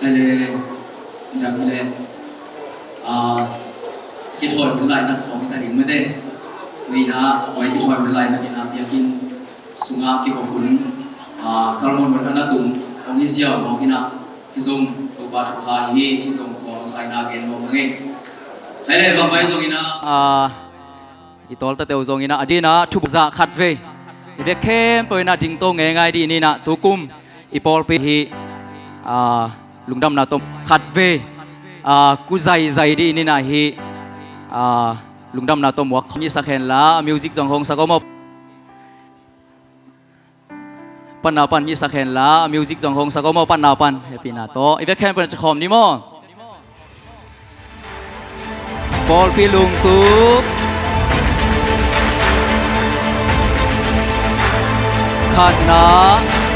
hele ina hele ki thoi mun lai na khom ta ding mede ni na oi ki thoi mun lai na ina yakin sunga ki ko kun salmon mun ana tum ong isiao mo ina ki zong to ba tho ha hi chi zong to sai na gen mo nge hele ba bai zong ina itol ta teu zong ina adina thu za khat ve ve khem poina ding to nge ngai di ni na tu kum ipol pi hi lungdam na tom khat ve ku zai di ni na hi lungdam na tom wa khni sakhen la music jong hong sakomo pan ni sakhen la music jong hong sakomo pan happy na to ve khem pon chkhom ni mo pol pi lung tu khat na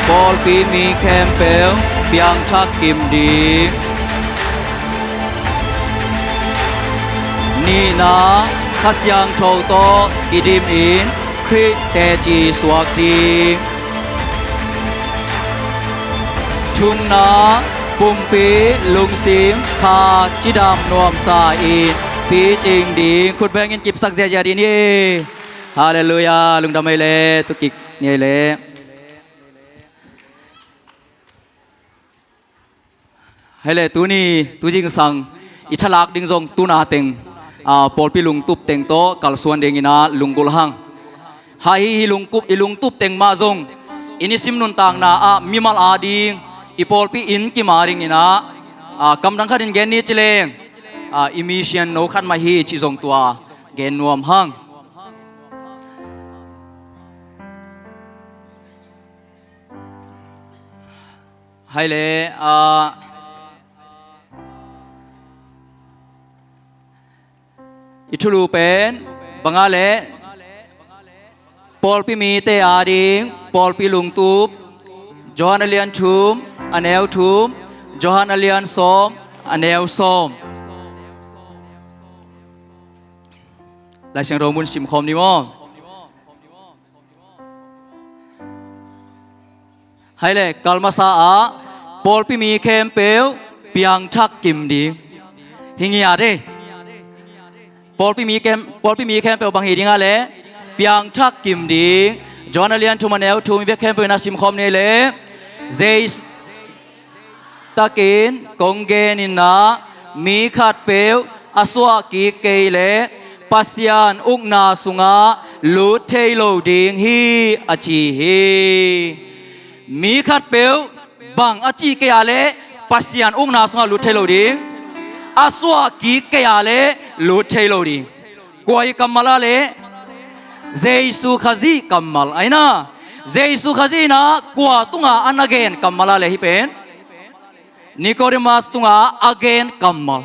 pol pi mi khem pel piang chak kim di ni na khasyang thau to idim in khri te chi suak ti chung na pum pi lung sim kha chidam nuam sa in pi jing di khut beng in kip sak ja di ni hallelujah lung dam mai le tu kik ni le hele tu ni tu jing sang ithalak ding jong tu na teng pol pi lung tup teng to kal suan ding ina lungul hang ha hi lung tup teng ma jong ini sim nun tang na mimal ading ipol pi in ki maring ina kam dang kharin gen ni chileng emission no khat ma hi chi jong tua gen nuam hang haile Itulu pen bangale Paul pi mi te ading Paul pi lung tup Johan alian thum anel thum Johan alian som anel som Lai siang romun sim khom ni mo Haile kalmasa Paul pi mi khem pel piang thak kim di hingia de Paul pi mi kem pe bang hi dinga le piang thak kim ding John alian thumanel thum ve kem pe na sim khom ne le zeis takin konggen in na mi khat pel aswa ki ke le pasian ukna sunga lu thailo ding hi achi hi mi khat pel bang achi ke ya le pasian ukna sunga lu thailo ding aswa ki ke ya le lu thailo di koi kamala le jesu khazi kamal aina jesu khazi na kwa tunga anagen kamala le hi pen nicodemus tunga again kamal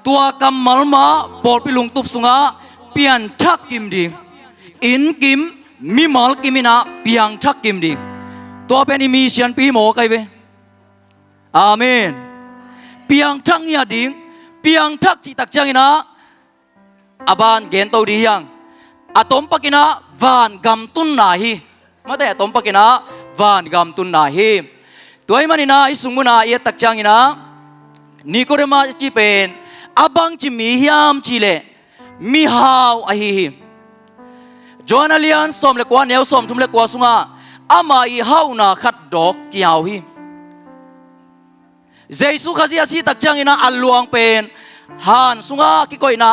tua kamal ma pol pilung tup sunga pian thak kim ding in kim mimal kimina piang thak kim ding to pen emission pi mo kai ve amen piang thak ya ding piang thak chi tak chang ina aban gen to di yang atom pakina van gam tun na hi mate atom pakina van gam tun na hi toy manina isungmuna ye tak chang ina nicodemus chi pen abang chi mi hiam chi le mi haw a hi John alian som le kwa neu som thum le kwa sunga ama I haw na khat dok kiaw hi Jesu khazi asi tak chang ina alluang pen han sunga ki koi na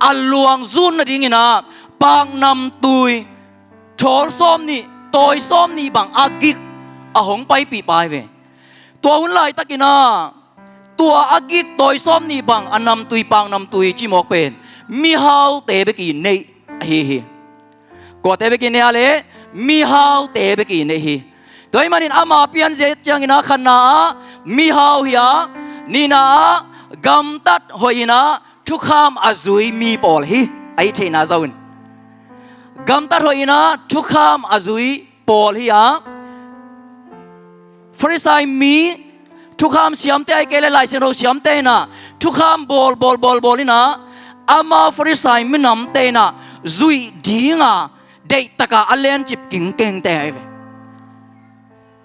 alluang zun na ding ina pang nam tui thol som ni toy som ni bang agik ahong pai pi pai ve to hun lai takina tua agik toy som ni bang anam tui pang nam tui chi mok pen mi haw te be ki nei hi ko te be ki ne ale mi haw te be ki nei hi toy manin ama pian je chang ina khana mi haw hiya ni na gam tat hoina thukham azui mi pol hi ai theina zaun gam tat hoina thukham azui pol hi Pharisai mi thukham siam te ai kele lai sero siam te na thukham bol ina ama Pharisai mi nam te na zui dinga dei taka alen chip king keng te ai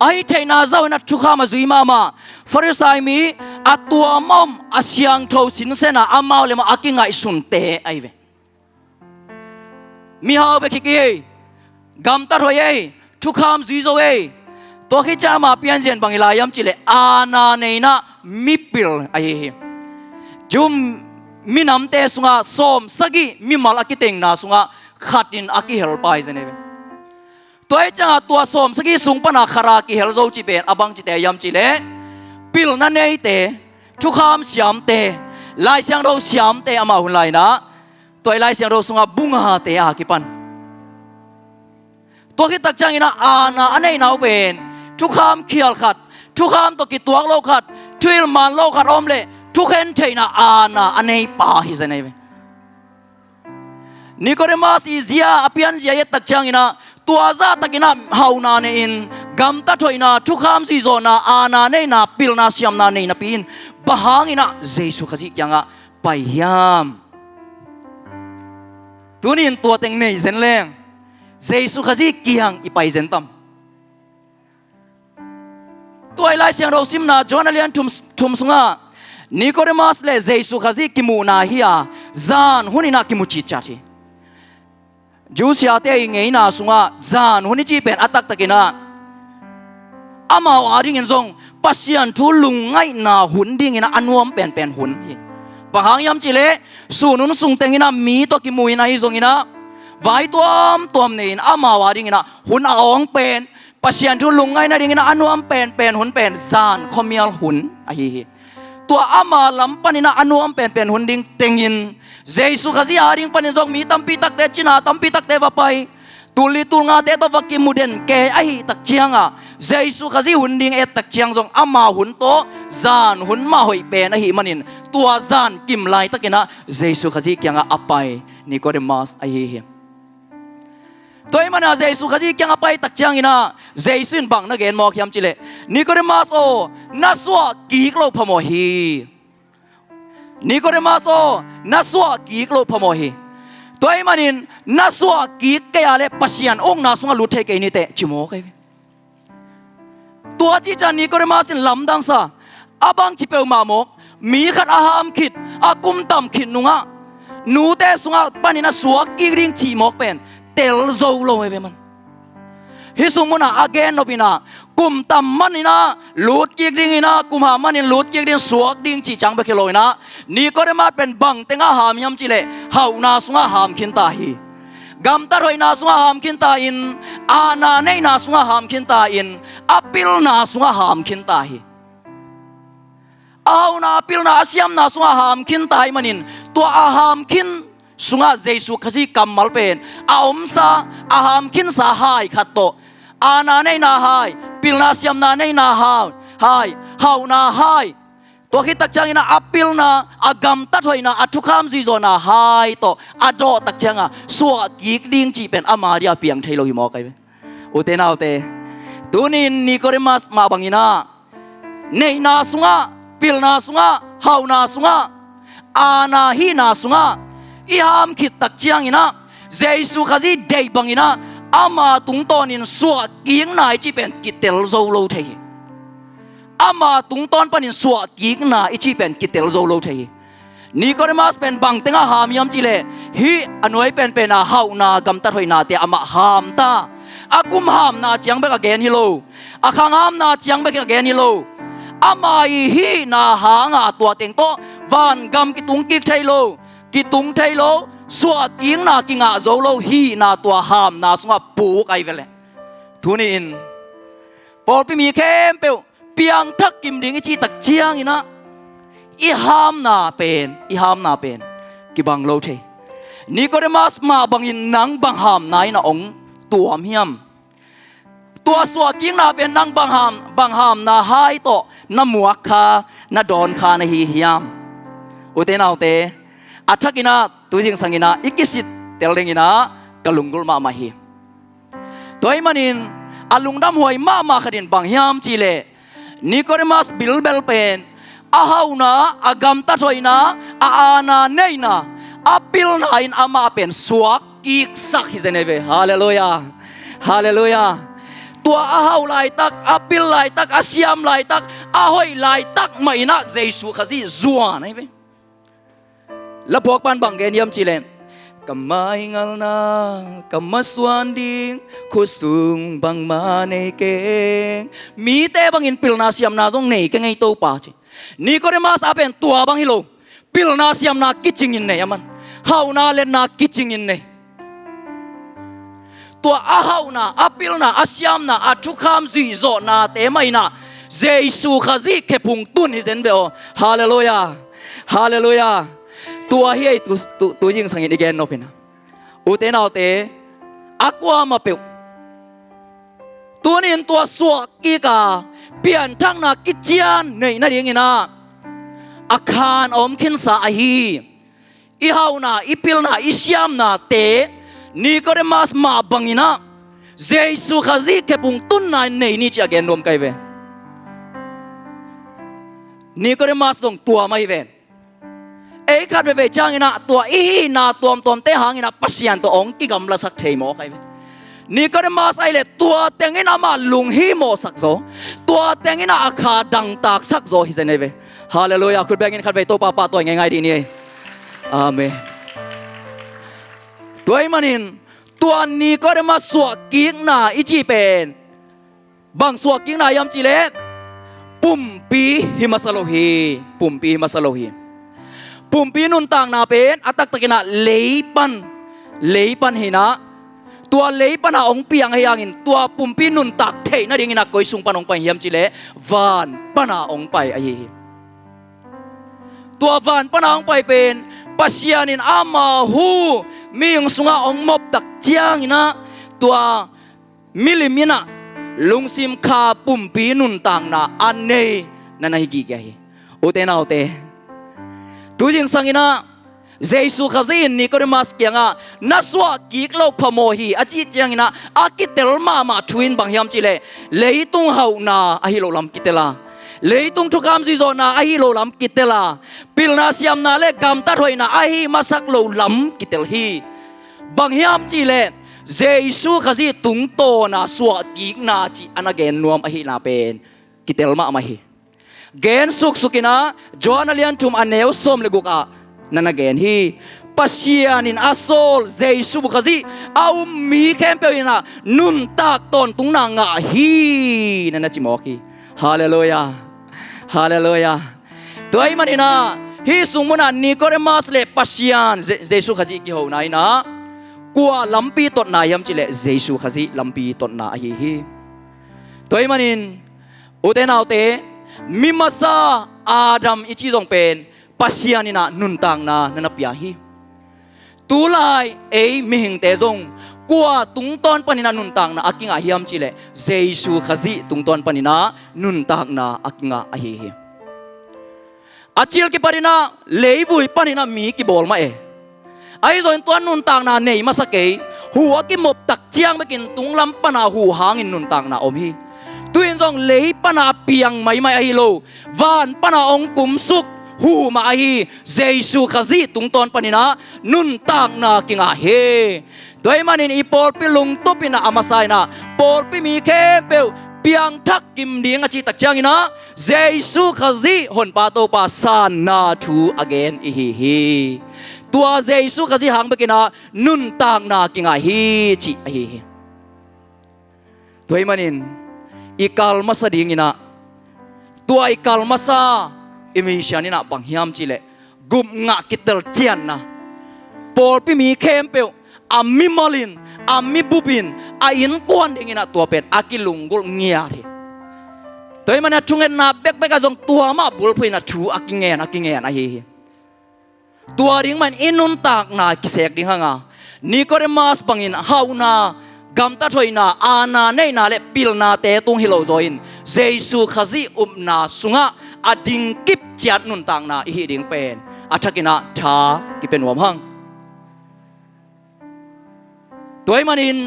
ai theina zo na thukha ma zui mama Farisai mi atua mom asyang tho sin sena amau le ma akinga isunte ai ve mi ha be ki gam ta hoye thukham zui zo e to khi cha ma pian jen bangila yam chile ana neina mipil ai jum minam te sunga som sagi mimal akiteng na sunga khatin aki helpai jene toy changa tua som sagi sung pana khara ki hel zo chi pen abang chi te yam chi le pil na nei te thukham siam te lai siang ro siam te ama hun lai na toy lai siang ro sunga bunga te a ki pan to ki tak chang ina ana anei nau pen thukham khial khat thukham to ki tuak lo khat twil man lo khat om le thukhen theina ana anei pa hi jene ve Nicodemus izia apian zia ye tak chang ina tua za takina hauna ne in gam ta thoina thukham si zona ana nei na pilna siam na nei na pin bahang ina Jesu khaji kyanga payam tunin tua teng nei zen leng Jesu khaji kyang ipai zen tam toy lai siang ro sim na jonalian thum sunga Nicodemus le Jesu khaji kimu na hiya zan hunina kimu chi chachi Jusia te ngei na sunga zan huni chi pen atak takina amao aring en zong pasian thu lungai na hunding ina anuam pen hun hi pahang yam chile sunun sung tengina mi to ki muina hi zong ina vai tuam nein amao aring ina hun aong pen pasian thu lungai na ring ina anuam pen hun pen zan khomial hun a hi tua ama lampanina anuam pen hun ding tengin Jesu khazi aring panin zong mi tampi tak te china tampi tak te vapai tuli tul nga te to vaki muden ke ai tak chianga Jesu khazi hunding et tak chiang zong ama hun to zan hun ma hoi pen a hi manin tua zan kim lai takina Jesu khazi kyanga apai Nicodemus a hi toy mana Jesu khazi kyanga apai tak chiang ina Jesu in bang na gen mo khiam chile Nicodemus o naswa ki klo phamo hi Nicodemus o naswa ki klo phamo hi toy manin naswa ki kaya le pasian ong na sunga luthe ke ni te chimo kai tua chi cha Nicodemus in lamdang sa abang chi peu ma mok mi khat aham khit akum tam khit nunga nu te sunga panina suak ki ring chi mok pen tel zo lo ve man hi sumuna again nopina kum tam manina lut ki ding ina kum ha manin lut ki ding suak ding chi chang ba khiloina Nicodemus pen bang tenga ham yam chile hauna sunga ham khin ta hi gam ta roina sunga ham khin ta in ana nei na sunga ham khin ta in apil na sunga ham khin ta hi au na apil na asiam na sunga ham khin ta hi manin to aham khin sunga Jesu khazi kamal pen aom sa aham khin sa hai khatto ana nei na hai pilna siam na nei na hai hau na hai to khi tak chang ina apil na agam ta thoina athukham zui zo na hai to ado tak changa suwa ki ding chi pen amaria piang thailo hi mo kai ute na ute tunin Nicodemus ma bangina nei na sunga pilna sunga hau na sunga ana hi na sunga iham khit tak chiang ina Jesu khazi dei bangina ama tung tonin suwa kieng nai chi pen kitel zo lo thei ama tung ton panin suwa kieng na ichi pen kitel zo lo thei Nicodemus pen bang tenga ham yam chile hi anoi pen na hau na gam ta thoina te ama ham ta akum ham na chiang bek again hilo akhang ham na chiang bek again hilo ama hi na hanga tua teng to van gam ki tung ki thailo ki tung thailo suwa kieng na ki nga zo lo hi na tua ham na sunga pu kai vele thuni in pol pi mi khem pe piang thak kim ding chi tak chiang ina i ham na pen ki bang lo the Nicodemus ma bangin nang bang ham nai na ong tuam hiam tua suwa kieng na pen nang bang ham na hai to na muak kha na don kha na hi hiam ute na ute athakina tujing sangina ikisit telengina kalunggul ma mahi toy manin alungdam hoi ma khadin banghiam chile Nicodemus bilbel pen ahauna agam ta thoina aana neina apil nain ama pen suak ik sak hizeneve hallelujah ตัวอาเฮาลายตักอาปิลลายตักอาเซียมลายตักอาหอยลายตักไม่นะเยซูขจีจัวนะเว้ยแล้วพวกปันบังเกนยมจีเลกำไม่งัลนากำมาสวนดิ่งคุสุงบังมาในเกงมีแต่บังอินปิลนาเซียมนาจงในเกงไอโตป่าจีนี่ก็ได้มาสาเป็นตัวบังฮิโลปิลนาเซียมนากิจิงอินเนยมันเฮานาเลนนากิจิงอินเนตัวอาเฮานาอาปิลนาอาเซียมนาอาทุกคำจุยโจนาเตไม่นาเยซูขจีแค่พุงตุนฮิเซนเวโอฮาเลลูยาฮาเลลูยาตัวเฮียตัวยิงสังเกตอีกแกนโนเป็นอุเทนเอาเตอักวามาเปิวตัวนี้ตัวสวกกีกาเปลี่ยนทั้งนักกิจยานในนั่นเองนะอาคารอมขินสาฮีอีเฮานาอีปิลนาอีเซียมนาเตนี่ก็ได้มาบังอินะเยซูขจีแค่ปุ่งตุนนายในนี่จะแกนรวมกันเวนี่ก็ได้มาส่งตัวไม่เวนเอ้ขัดไปจ้างอินะตัวอีนาตัวมเตหางอินะปัสยันตัวองกิกำลัสักเทมอใครนี่ก็ได้มาใส่เลยตัวเตงอินะมาลุงฮีโมสักโซตัวเตงอินะอาคาดังตากสักโซฮิเซเนเวฮาเลลูยาคุณแบงอินขัดไปตัวป้าตัวง่ายๆดีนี่อาเมนตัวมันอินตัวนี้ก็ได้มาสวกกิกนาอิจิเป็นบางสวกกิกนายำจิเลปุ่มปีหิมาสโลฮีปุ่มปีหิมาสโลฮีปุ่มปีนุนต่างนาเป็นอัตตะกินะเลปันหินะตัวเลปันองเปียงให้ยังอินตัวปุ่มปีนุนตักเทน่าดิ่งนะก้อยสุงปันองไปเยี่ยมจิเลวานปันองไปไอ้ตัววานปันองไปเป็นปัสยานินอามาหูมีองสุงาองมบตักเจียงนะตัวมิลิมินะลุงซิมคาปุ่มปีนุนต่างนาอันเนนั่นไอ้กี่แกอุเตนาอุเตตัวจริงสังอินะเยซูขจีนนี่ก็ได้มาสเกียงอ่ะนัสวากิกเล่าพโมหีอาจิตยังอินะอากิเตลมาทวินบางยามจิเลเลยตุงเฮานาอาฮิโลลัมกิเตลาเลยตุงทุกคำซิโซนาอาฮิโลลัมกิเตลาปิลนาเซียมนาเลกำตัดหอยนาอาฮิมาสักโลลัมกิเตลฮีบางยามจิเลเยซูขจีตุงโตนาสวากิกนาจิอนาเกนนวมอาฮินาเป็นกิเตลมามาฮีเกนสุกินะจวนเลียนทุมอันเนวสมเลกุกะนั่นเกนฮีปัสยานินอาโซลเจสุบุคซีเอามีแคมเปญนะนุนตากตนตุงนางะฮีนั่นจิมอกีฮาเลลูยาฮาเลลูยาตัวไอ้มันนี่นะฮีสุงมุนันนิโคเดมัสเลปัสยานเจสุขซีกิโหนายนะกัวลัมปีตดนายมจิเลเจสุขซีลัมปีตดนาฮีตัวไอ้มันนินอุเทนเอาเตมิมาซาอาดัมอิจิจงเป็นปัสยานินะนุนตังนานันปยาฮีตูไลเอมิหิงเตจงกัวตุงตอนปนินานุนตังนาอากิงอาฮิมจิเลเจซูขจีตุงตอนปนินานุนตังนาอากิงอาฮิฮิอาจิลกิปารินาเลวุยปนินามีกิบอลมาไอโซนตัวนุนตังนาเนยมาสเกยหัวกิมบตักเจียงไปกินตุงลำปนาหูหางอินนุนตังนาอมฮีตัวอินซองเลยปนาเปียงไม่ไอโลวานปนาองกุมสุกหูมาฮีเจสุขจีตุงตอนปนินานุนตังนากิงอาเฮโดยมันอีปอลปิลุงตุปินาอามาไซนาปอลปิมีเคเปลเปียงทักกิมดีงอาจิตักจังอินะเจสุขจีหนปาโตปาซานาทูอเกนอีฮีตัวเจสุขจีหางไปกินานุนตังนากิงอาฮีจิอาฮีโดยมันอีกาลมาสดิ่งอินะตัวอีกาลมาซาอิมิชานินะบังฮิมจิเลกุมงะกิเตลเจียนนะปอลปิมีเคมเปลอามิมาลินอามิบุบินอาอินกวนเองนะตัวเป็นอากิลุงกุลเงียทีตัวมันนะจุงเงินนับเบกเบกจงตัวมาบุลพูนะชูอากิเงียนะเฮตัวริงมันอินุนตากนากิเสกดิงหางานี่ก็เรมาสบังอินฮาวนา gam ta thoi na ana nei na le pil na te tung hilo join jesu khazi na sunga ading kip chat nun tang na hi ding pen athakina tha ki pen wam hang toy manin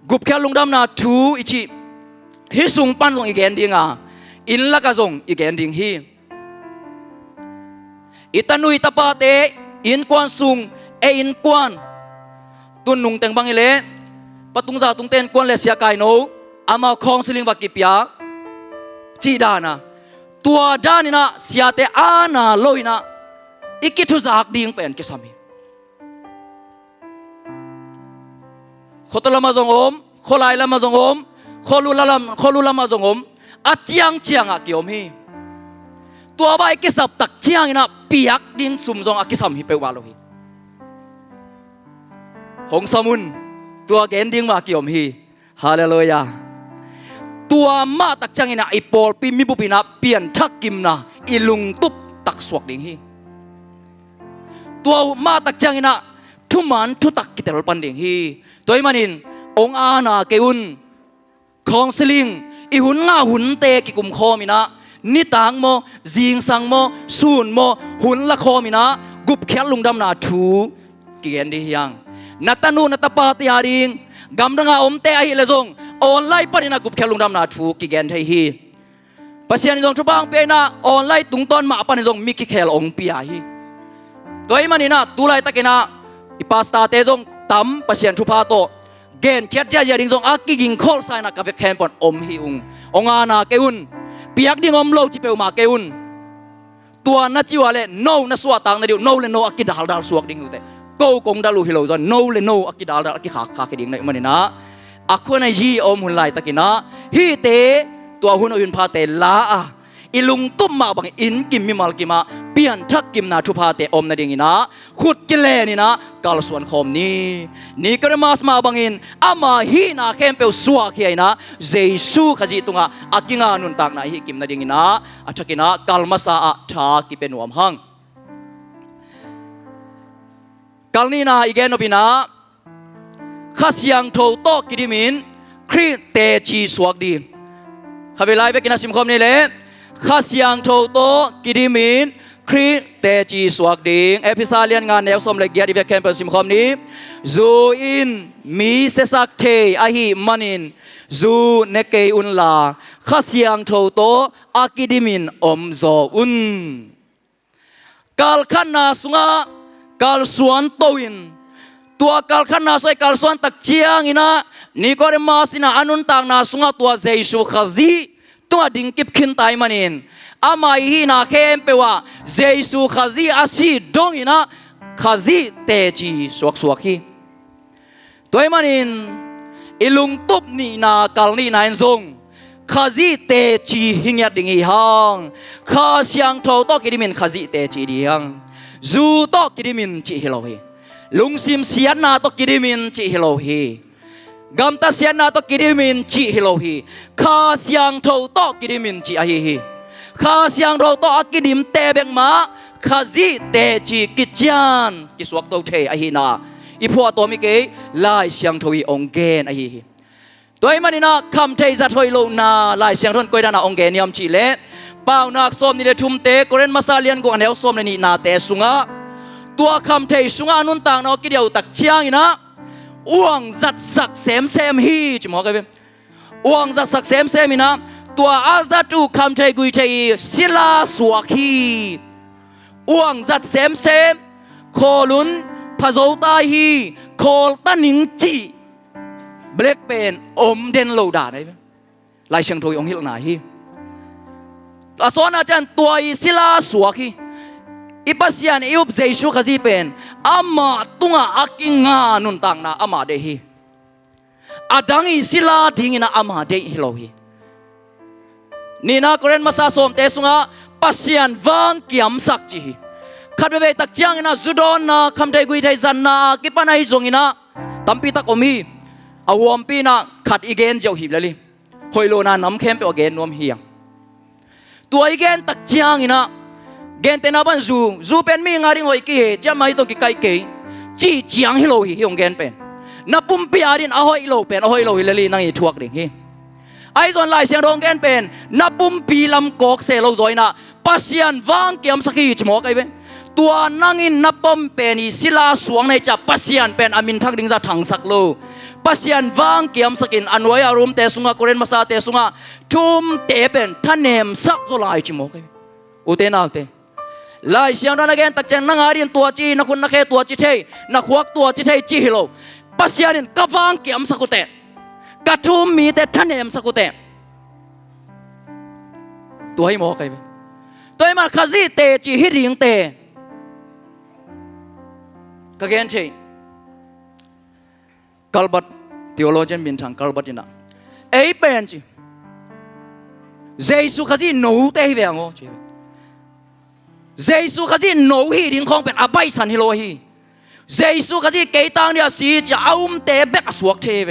gup khel lungdam na thu ichi hi sung pan jong igen dinga in la ka jong igen ding hi itanui tapate in kwan sung e in kwan tun nung teng bang ile patung za tung ten kwan le sia kai no อามาคองสิลิงวักิปยาจีดานะตัวดานินะเสียแต่อาณาลอยนะอีกิทุจากดิ่งเป็นกิสามีขอตละมาจงอมขอลายละมาจงอมขอลุละมาจงอมอาเจียงอะกิอมฮีตัวใบกิสับตักเจียงนะเปียกดิ่งสุ่มจงอะกิสามีเปวาโลฮีหงสมุนตัวเกนดิ่งมากิอมฮีฮาเลลูยาตัวมาตักจังอินะอีปอลปีมิบุปินะเปลี่ยนทักกิมนะอีลุงตุบตักสวกดิ่งฮีตัวมาตักจังอินะทุมันทุตักกิเตลปันดิ่งฮีตัวมันอินองอาณาเกอุนคองสลิงอีหุนง่าหุนเตกิกุมคอมินะนิตางโมจิงสังโมสูนโมหุนละคอมินะกุบแคลุงดำนาทูกิเกนดิยังนัตนูนัตปาติอาริงกำดังอาอมเตอหิเลซงออนไลน์ปนินะกุบแคลุงดำนาทูกิเกนไทฮีปัสยานิจงทุบางเปนะออนไลน์ตุงต้นมาปนิจงมิกิเคลองปีอาฮีตัวมันอินะตุไลตะกินะอีปาสตาเตจงตั้มปัสยานทุพาโตเกนเคียดเจียดิ่งจงอากิกิงคอลไซนักกาเฟแคมปอนอมฮิอุงองอาณาเกอุนเปียกดิ่งอมโลจิเปวมาเกอุนตัวนัจิวาเลโนนัสวาตังนาดิวโนเลโนอากิดาลดาลสวกดิ่งอยู่แต่โกกงดาลูฮิโลจอนโนเลโนอากิดาลดาลอากิขาเคดิ่งในมันนะอาควนัยจีอมหุนไลตะกินะฮีเตตัวหุนอยุนพาเตลาอิลุงตุ้มมาบังอินกิมมิมัลกิมาเปลี่ยนทักกิมนาทุพาเตอมนาดิ่งนะขุดกิเลนี่นะกาลส่วนคอมนี่ก็ได้มาสมาบังอินอามาฮีนาเข้มเปลสวกเฮียนะเจซูขจิตุงะอากิงานุนตักนาฮีกิมนาดิ่งนะอาชักินะกาลมาซาอาทากิเป็นวมหังกาลนี้นะอีกแกนอบินะข้าเสียงโทโตกิดิมินครีเตจีสวกดีข้าเวลาไปกินสิมคอมนี่เลยข้าเสียงโทโตกิดิมินครีเตจีสวกดิงเอพิซาเลียนงานแนวสมเล็กเกียรติเวกแคมเปญสิมคอมนี้จูอินมีเซซักเทอาฮิมันินจูเนเกอุนลาข้าเสียงโทโตอากิดิมินอมโซอุนกาลขันนาสุงากาลสวนโตอินตัวกาลขันนาสวยกาลสวนตักเชียงอินะนี่ก็เรมาสินะอนุนตังนาสุงาตัวเจสุขจีตัวดิ่งกิบขึ้นไตมันินอามาฮีนาเข้มเปว่าเจสุขจีอาศีดงอินะขจีเตจีสวกฮีตัวมันินอิลุงตุบนี่นากาลนี่นายซงขจีเตจีหิงยัดดิ่งอีหังข้าเสียงโทโตกิดิมินขจีเตจีดิ่งจูโตกิดิมินจีฮิโลฮีลุงซิมเสียนาโตกิดิมินจีฮิโลฮีกัมตาเสียนาโตกิดิมินจีฮิโลฮีข้าเสียงโทโตกิดิมินจีอาฮีข้าเสียงโทโตอากิดิมเตเบงมาข้าจีเตจีกิจานกิสวกโตเทอาฮีนาอีพัวตัวมิเกยลายเสียงโทวีองเกนอาฮีตัวมันนี่นะคำเทจัดถอยโลนาลายเสียงทนกอยดานาองเกนยามจีเล่เป่านักส้มนี่เลทุ่มเตกเรนมาซาเลียนกูอันเอลส้มนี่นาเตสุงะตัวคำเทสุงะนุนต่างนากิเดียวตักเชียงอีนะอ้วงจัดสักเซมฮีจิมอกันเว้อ้วงจัดสักเซมอีนะตัวอาซาตูคำเทกุยเทศิลาสวกฮีอ้วงจัดเซมโคลุนพะโจตาฮีโคลตันิงจีเบล็กเป็นอมเดนโลดาได้ไหมลายเชียงทอยองฮิลนาฮีอาสอนอาจารย์ตัวอิศิลาสวกฮีอีปัสยานอิอุบเจสุขจีเป็นอามาตุงอากิงานุนตังนาอามาเดฮีอาดังอิศิลาดิ่งนาอามาเดฮิโลฮีนี่นะกรณมาซาสมเตสุงาปัสยานวังกิยมสักจีขัดเวตักจังอินะจุดอนนะคำไทยกุยไทยจันนะกิปนัยจงอินะตัมปีตักอมีอาวมปีนะขัดอีเกนเจ้าหิบเลยลิหอยโลนาน้ำเข้มเปอเกนนวมเฮียตัวอีเกนตักจังอินะเกนเตนาบันจูเป็นมีงาริงหอยกี้จะมาตัวกิไกเกยจีจังฮิโลฮียองเกนเป็นนับปุ่มปีอารินอหอยโลเป็นอหอยโลฮิเลลีนั่งอีทวกดิ่งฮีไอส่วนลายเสียงร้องแกนเป็นนับปุ่มปีลำกอกเซโลจอยนะปัสยันวางเกียมสักทีจมอกไอเว้ตัวนั่งอินนับปุ่มเป็นศิลาสวงในจับปัสยันเป็นอามินทักดิ่งจะถังสักโลปัสยันวางเกียมสักินอันไว้อารมณ์เตสุงะกเรนมาซาเตสุงะทุ่มเตเป็นท่านเนมสักโซลายจมอกไออุเตนาเตลายเสียงนั้นแกนตักเจนนั่งอารินตัวจีนักคุณนักเขตัวจีเทนักขวักตัวจีเทจีฮิโลปัสยันินกวางเกียมสักกุเต กระทุมมีแต่ท่านเอ็มสกุเตตัวให้หมอใครไปตัวให้มาขจีเตจีฮิริงเตกะเกนเชกัลบัตทีโอโลจีนบินทางกัลบัตนะเอเป็นจีเจสุขจีโนเตฮิเวงโอเจสุขจีโนฮิริงของเป็นอาบัยสันฮิโลฮีเจสุขจีเกตังเนี่ยสีจะเอาเตเบกสวกเทเว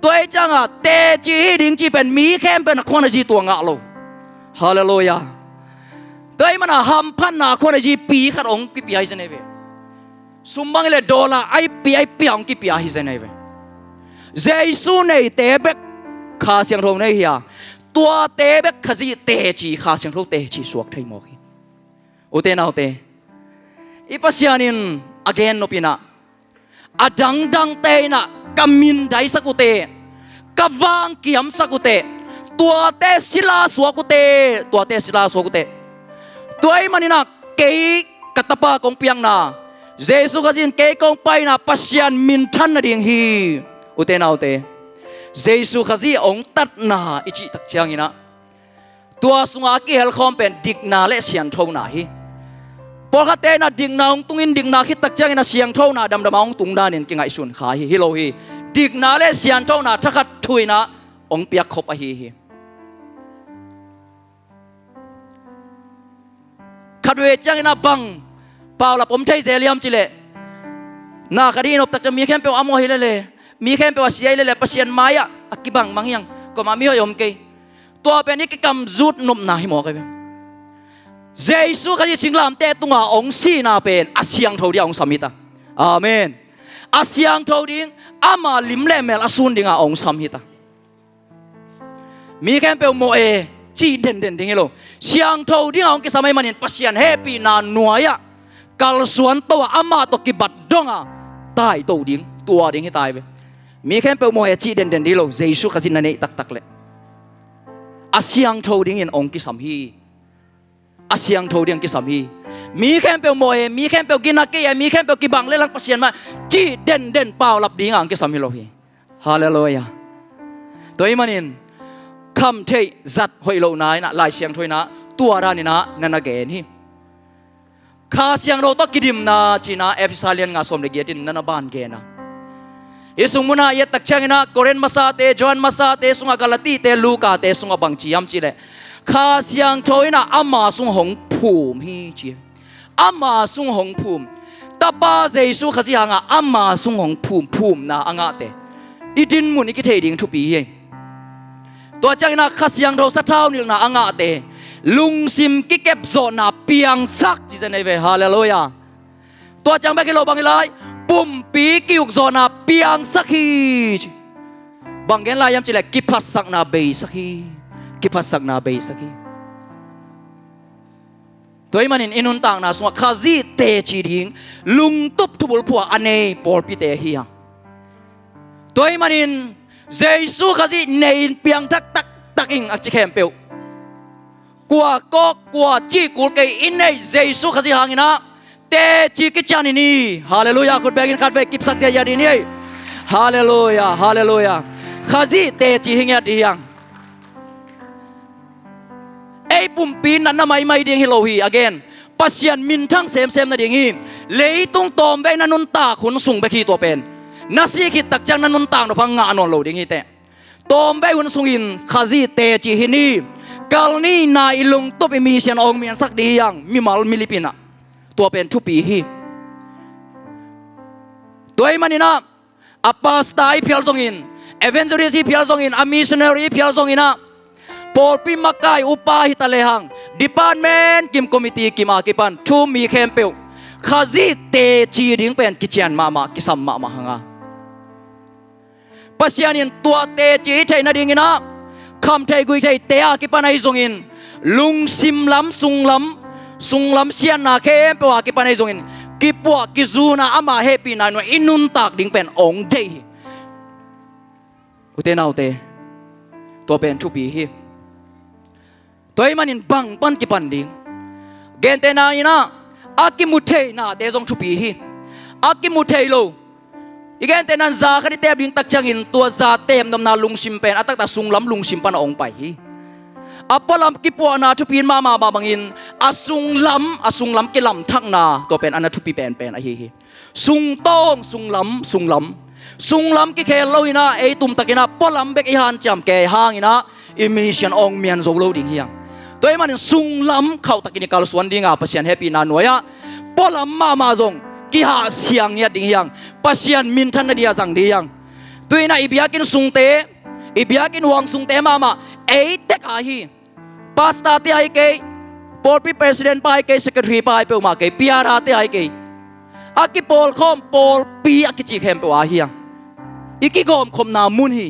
ตัวไอ้จังอ่ะเตจีฮิริงจีเป็นมีแค่เป็นคนจีตัวงะโลฮาเลลูยาตัวไอ้มันอ่ะฮัมพันน่ะคนจีปีขัดองปีปีไอเซเนเวสุมบังเลดอลลาร์ไอปีองปีปีไอเซเนเวเจสุในเตเบกขาเสียงทงในเฮียตัวเตเบกขจีเตจีขาเสียงทงเตจีสวกไทยมอกีโอเตนาโอเตอีปัสยานิน again นปินะอดังเตนะกามินไดสกุเตกวางเกียมสกุเตตัวเตศิลาสวกุเตตัวเตศิลาสวกุเตตัวไอ้มันนี่นะเกยกัตปากงเปียงนาเจสุกจินเกยกงไปนะปัสยานมินทันนะดิ่งฮีโอเตนาโอเตเจสุขจีองตัดนาอิจิตักเชียงอินะตัวสุงอากีเฮลคอมเป็นดิกนาและเสียงเท่านาฮีพอเขาเตนะดิ่งนาองตุงินดิ่งนาคิดตักเชียงอินะเสียงเท่านาดำองตุงดานินกิงไอสุนขาฮีฮิโลฮีดิกนาและเสียงเท่านาทักขัดทุยนะองเปียกขบอฮีขัดเวจังอินะบังเปล่าละผมใช้เซเลียมจิเลนาคดีนบตักจะมีแค่เปล่าอโมฮิเลมีแค่เปล่าเสียเลปัสยานมายะอักกิบังมังยังก็มามีอยมเกยตัวเป็นนี่กิกำจุดนมนาหิมอกันเจสุขจิสิงลามเตตุงาองซีนาเป็นอาเซียงทอดีองสามิตาอาเมนอาเซียงทอดีอามาลิมเลเมลอาซุนดิงาองสามิตามีแค่เปล่าโมเอจีเด่นดิ่งเหรอเสียงทอดีองกิสมัยมันเห็นปัสยานเฮปีนาหน่วยะกัลส่วนตัวอามาตกิบัดดงอ่ะตายตัวดิ่งให้ตายไปมีแค่เปล่าโมเอจีเด่นดิ่งเหรอเจสุขจินันเนตักเลยอาเซียงทอดีอินองกิสามีอาเซียงทอดีองกิสามีมีแค่เปล่าโมเอมีแค่เปล่ากินักเกยมีแค่เปล่ากิบังเลลักปัสยานมาจีเด่นเปล่าลับดิ่งอ่ะกิสามีโลฮีฮาเลลูยาตัวอีมันอินคำเทจัดหอยโลนายนะลายเสียงถอยนะตัวรานี่นะนั่นนะเกณฑ์ฮีข้าเสียงเราต้องกิดิมนะจีน่าเอฟิซาเลียนงาสมเลกียตินนั่นนะบ้านเกณฑ์นะยิสุมุนาเยตักเชงนะโคเรนมาซาเตจอนมาซาเตสุงากาลตีเตลูกาเตสุงาบังจียมจีเลข้าเสียงถอยนะอามาสุงหงภูมิฮีจีอามาสุงหงภูมิตาป้าเจสุขจิฮังอามาสุงหงภูมินะอ่างเตอีดินมุนิกิเทดิงทุปีเองตัวจังนะข้าเสียงเราสัทธานี่นะอ่างเตลุงซิมกิเก็บโซนาเปียงซักจีเจนเวฮาเลลูยาตัวจังแบกิโลบังไลปุ่มปีกิวโซนาเปียงซักฮีบังเกนลายามจิเลกิพัสสักนาเบยซักฮีกิพัสสักนาเบยซักฮีตัวมันอินุนต่างนะสวะข้าซีเตจีดิงลุงตุบทุบุลพัวอันเนปอลปิเตฮียตัวมันอินเจสุข้าซีเนนเปียงตักอิงอัจฉริยะเปียวกัวก็กัวจีกูเกยอินเนเจสุขจิหางินะเตจีกิจานินีฮาเลลูยาคุณเบกินขัดเวกิบสักเทียดินีฮาเลลูยาข้าจีเตจีหิงยาดียังไอปุ่มปีนั้นน่ะไม่ดิ่งฮิโลฮี again ปัสยันมินทั้งเซมนั่นดิ่งฮีเลยตุ้งตอมไปนันนุนตาขุนส่งไปขี้ตัวเป็นนัสยิคิดตักจังนันนุนต่างเราพังงานนโลดิ่งฮีเตตอมไปขุนส่งอินข้าจีเตจีหินีกาลนี้นายลุงตัวเป็นมีเสียนองมีอันสักดียังมีมาลมิลิปินะตัวเป็นทุปีฮีตัวไอ้มันนี่นะอัปปาสตาย์พิลซงอินเอเวนเจอริสพิลซงอินอามิชเนอรีพิลซงอินนะปอลปิมักไกอุปาหิตะเลหังดิพาร์ตเมนต์กิมคอมมิตี้กิมอากิปันทูมีแคมเปลข้าจีเตจีดิ่งเป็นกิจยันมากิสัมมาหังาปัสยานินตัวเตจีใช่นาดิ่งนะคำไทยกุยไทยเตะกิปนัยจงอินลุงซิมล้ำสุงล้ำเสียนนาเข้มเปว่ากิปนัยจงอินกิปวกิจูนาอามาเฮปีนาหน่วยอินุนตักดิ่งเป็นองเดย์อุเตนาอุเตตัวเป็นชุบีฮีตัวมันอินบังปันกิปันดิ่งเกนเตนาอินะอากิมุเทนาเตจงชุบีฮีอากิมุเทโล อีกแค่แต่นั้นซาคดิเตบดิ้งตักจังอินตัวซาเต็มนำนาลุงชิมเป็นอัตักตาสุงล้ำลุงชิมปนองไปอัปปลำกิปัวนาทุปีนมาบังอินอสุงล้ำกิลำทักนาตัวเป็นอนาทุปีเป็นไอฮีสุงโต้งสุงล้ำกิเคลอยนะไอตุมตะกินะปลำเบกอีฮันจำแกห่างอินะอิมิชันองเมียนโซโลดิ้งเฮียงตัวมันสุงล้ำเข้าตะกินิกาลสวนดิ้งอาเปเซียนแฮปปี้นาหน่วยอะปลำมาจงกิหาเสียงเนี่ยดิ้งยังเปเซียนมินทันนาเดียสังดิ้งยังตัวน่ะอิบยากินสุงเตอิบยากินหวงสุงเตมาเอเด็กอาฮีปาสตาเตไอเกย์ปอลปีประธานไปเกย์เซกเตอรีไปเปิลมาเกย์พิอาราเตไอเกย์อากิปอลคอมปอลปีอากิจิเข้มเปิลอาฮียังอีกิกอมคมนามุนฮี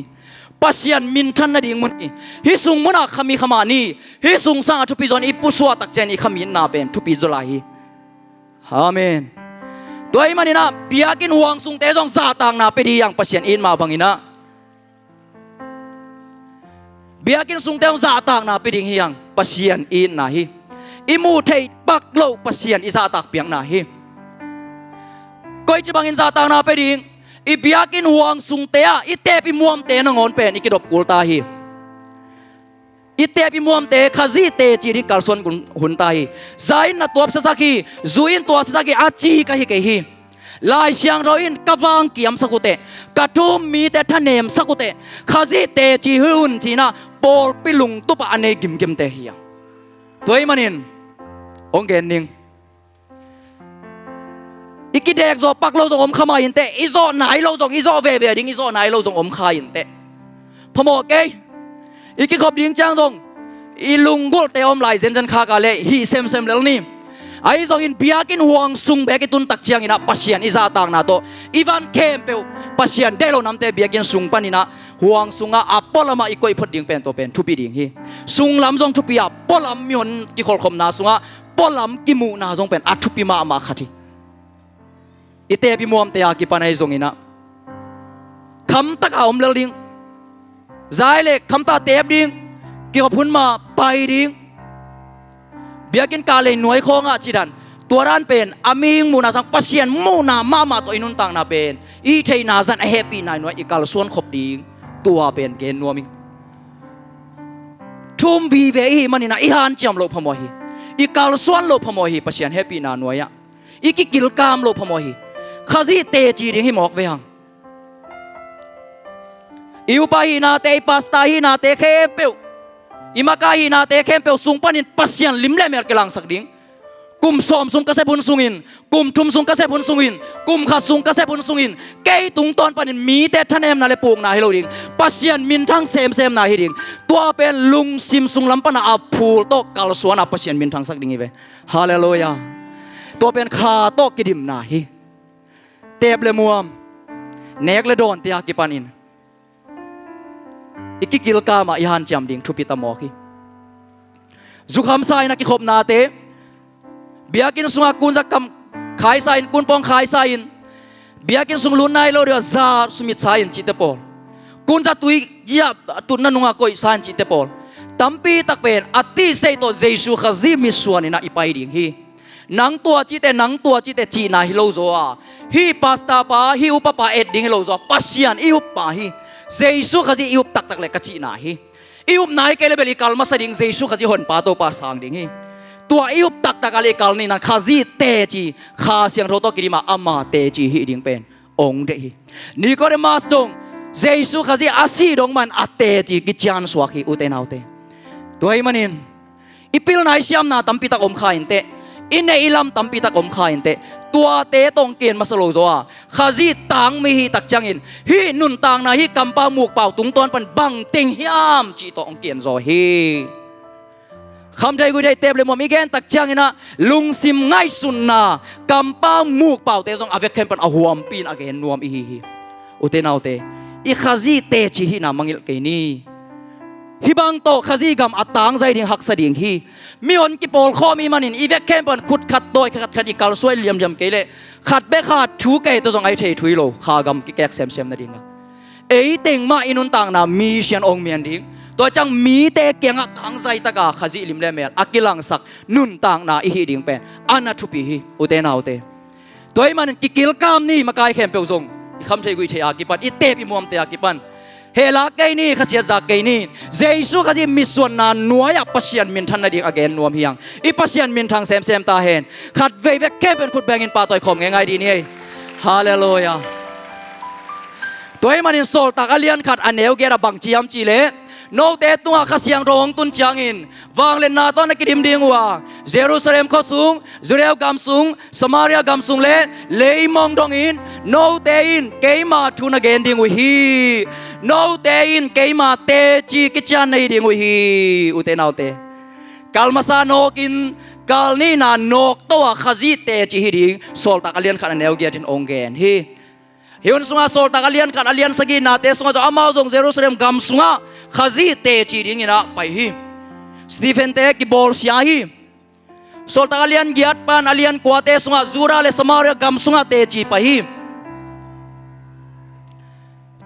ปัสยันมินทันนาดิ่งมุนฮีฮิสุงมุนักขมิขมานีฮิสุงสังทุปิจอนอีปุสวาตักเจนอีขมินนาเป็นทุปิจลาฮีอาเมนตัวไอ้มันนี่นะพิอากินหวงสุงเตจงซาตังนาเปดียังปัสยันอินมาบังอินะเบียกินสุงเตงซาตากนาปิดิงเฮียงปัสเซียนอินนาฮีอิมูเทปักโลปัสเซียนอิซาตากเปียงนาฮีก้อยจะบังอินซาตากนาปิดิงอิเบียกินหวงสุงเตะอิเตปิมวมเตนงอนเป็นอิกิดบกุลตาฮีอิเตปิมวมเตขจีเตจีริกัลสวนหุนตาฮีไซน์นัตัวสักฮีจุอินตัวสักฮีอาจีกะฮีเกฮีลายเชียงรอินกวังเกียมสักุเตกระทุ่มมีแต่ทะเนมสักุเตขจีเตจีหุ่นจีน่าปอลปิลุงตุปอันเนกิมเตฮียตัวไอ้มันนินองเกนนิงอีกเด็กจอปักเราจงอมขมาอินเตอีจอไหนเราจงอีจอเวดิ้งอีจอไหนเราจงอมขายอินเตพมอเกยอีกขบดิ้งจังจงอีลุงกุลเตอมไหลเซนจันคากาเลฮีเซมเลนี่ไอ้จงอินเบียกินห่วงซุงเบกิตุนตักเชียงอินะปัสเซียนอิซาตางนาโตอีวันเคมเปลปัสเซียนเดโลนำเตเบียกินซุงปานินะห่วงซุงอาอัปปอลมาอีกอยพดดิ้งเป็นตัวเป็นทุปีดิ้งฮีซุงลำจงทุปีอัปปอลมยอนกิขอลคมนาซุงอาปอลมกิมูนาจงเป็นอัทุปีมาขัดอิเตปิมวมเตยากิปานายจงอินะคำตักเอาอมเลดิ้งใจเล็กคำตาเตบดิ้งกิขพุนมาไปดิ้งเบียกินกาเลยหน่วยของอาจิดันตัวร้านเป็นอามิงมูนาสังปัสเซียนมูนามาตัวอินุนตังนาเป็นอีเทนาซันเฮปปี้นายหน่วยอีกาลส่วนขบดิ้งตัวเป็นเกณฑ์นัวมิงทุ่มวีเวอีมันนี่นะอีฮันจำโลพมอฮีอีกาลส่วนโลพมอฮีปัสเซียนเฮปปี้นาหน่วยอะอีกิลกามโลพมอฮีขจีเตจีดิ้งฮิมอกเวหังอิวปาฮีนาเตปัสตาฮีนาเตเคเปลอิมากาฮีนาเตเคเปลสุงปานินปัสเซียนลิมเลเมลกลังสักดิ้งกุมซ้อมสุงกระเซบุนสุงินกุมทุ่มสุงกระเซบุนสุงินกุมขัดสุงกระเซบุนสุงินเกยตุงตอนปานินมีแต่ท่านเอ็มนาเลปูงนาฮิโลดิ้งปัสเซียนมินทั้งเซมนาฮิดิ้งตัวเป็นลุงซิมสุงลำปนาอัพูลโตกัลสวนปัสเซียนมินทั้งสักดิ้งอีเวฮาเลลูยาตัวเป็นคาโตกิดิมนาฮิเตบเลมัวมเนกเลโดนเตียกิปานินอีกิกิลกามาอีฮันจำดิ้งทุปิตามอกีจุคำไซนักกิขบนาเตเบียกินสุงอากุนจะกำขายไซน์กุนปองขายไซน์เบียกินสุงลุนนายโลเดียซาสุมิตไซน์จิตเตปอลกุนจะตุยยาตุนนันุงากอยไซน์จิตเตปอลตัมปีตักเป็นอัติเซโตเจสุขจิมิสวานินะอีไปดิ้งฮีนังตัวจิตเตนังตัวจิตเตจีนาฮิโลโซอาฮีพาสตาปาฮีอุปปาเอ็ดดิ้งฮิโลโซปัสเซียนอีอุปปาฮีเจสุขจิอีอุปตักเลกจีนาฮีอีอุปนายเกลเบลิกัลมาสดิ้งเจสุขจิหอนปาโตปาสังดิ้งฮีตัวอีอุปตักอะไรกัลนี่นะข้าจีเตจีข้าเสียงโรโตกิริมาอามาเตจีฮีดิ้งเป็นองเดฮีนี่ก็เรมาสดงเจสุข้าจีอาศีดงมันอัตเตจีกิจานสวากีอุเตนเอาเตตัวไอ้มันนินอีพิลนายเสียมนาตัมปิตักอมขายนเตอินเนอิลัมตัมปิตักอมขายนเตตัวเตตองเกียนมาสโลโซอาข้าจีตังมีฮีตักจังอินฮีนุนตังนาฮีกัมปาหมูกเป่าตุงตอนปันบังติงฮิอามจีตองเกียนโซฮีคำใจกูได้เต็มเลยมั่มีแกนตักจังนะลุงซิมง่ายสุนนะกัมป้ามูกเป่าเตะส่งอาเวกเข้มเป็นอาหัวมปีนอาเกนนวมอีฮีอุเตนเอาเตอีขจีเตจีฮีนามังอิลเกนี่ฮิบังโตขจีกัมอัตตังใจดิ่งหักสดิ่งฮีมีอนกิปอลข้อมีมันอินอีเวกเข้มเป็นขุดขัดโดยขัดอีกัลสวยเหลี่ยมเกลเลขัดเบขัดชูเกยตัวส่งไอเทถุยโลขากำกิแกกเซมนั่นดิ่งเอเต็งมาอินุนตังนะมีเชียนองเมียนดิ่งตัวจังมีเตเกียงอังใจตะกาขจิลิมเลเมลอักิลังสักนุนต่างนาอีฮีดิ่งเป็นอันนัทุปีฮีอุเตนาอุเตตัวมันกิกิลกามนี่มาไกลเข้มเปียวซง คำใช้กุยเทียกิปันอิเตปิมวมเตียกิปันเฮลาเกนี่ขสียจากเกนี่เจสุขจิมิส่วนนานนัวยปัสยันมินทันนาดีอเกนนวมเฮียงอีปัสยันมินทางเซมตาเห็นขัดเวเวกแค่เป็นขุดแบงอินปาต่อยคมง่ายๆดีนี่ฮาเลลูยาตัวเองมันอินโซลตักอเลียนขัดอันเนวเกระบังจียมจีเล่โนเตตัวขสียงร้องตุนจางอินวางเลนนาตอนนักดิมดิงว่าเยรูซาเล็มข้อสูงจุเรลกำสูงสมาเรียกำสูงเล่เลยมองดงอินโนเตอินเกมาทุนเกนดิงวิฮีโนเตอินเกมาเตจีกิจานในดิงวิฮีอุเตนเอาเตกัลมาซานกอินกัลนี่นานกตัวขจีเตจีฮิดิงโซลตักอเลียนขัดอันเนวเกตินองเกนฮีฮิวันสุงาโซลตักอเลียนขัดอเลียนสกีนาเตสุงาจะอามาจงเยรูซาเล็มกำสุงาขจีเตจีดิงอินะไปฮีสตีเฟนเตกิบอลเสียฮีโซลตักอเลียนเกียรติปันอเลียนกัวเตสุงาจูราเลสมาเรียกำสุงาเตจีไปฮี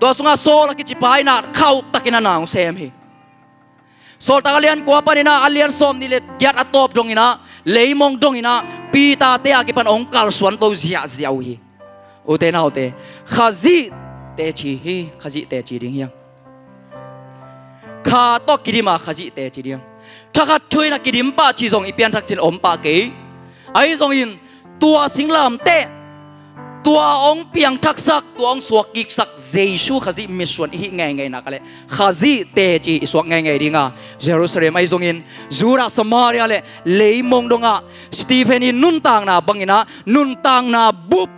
ตัวสุงาโซลกิจิปายนาเข้าตะกินนางเซมฮีโซลตักอเลียนกัวปันนะอเลียนสมนี่เลเกียรติอัตบดงอินะเลยมองดงอินะปีตาเตอากิปันองค์กัลสวนโตเสียเสียวฮีอุเตนาอุเตขจีเตจีฮีขจีเตจีดิงยังข้าต้องกิริมาขจีเตจีดิงถ้าข้าช่วยนักกิริมป้าชีจงอีเปียนทักจินอมป้าเก๋ไอ้จงอินตัวสิงลามเตตัวองเปียงทักษักตัวองสวกกิกษักเจชูขจีมิส่วนอีไงไงนักเลยขจีเตจีสวกไงไงดิงอ่ะเยรูซาเล็มไอ้จงอินจูราสมาเรียเลยเลยมองดงอ่ะสตีเฟนีนุนตังนาบังอินะนุนตังนาบุบ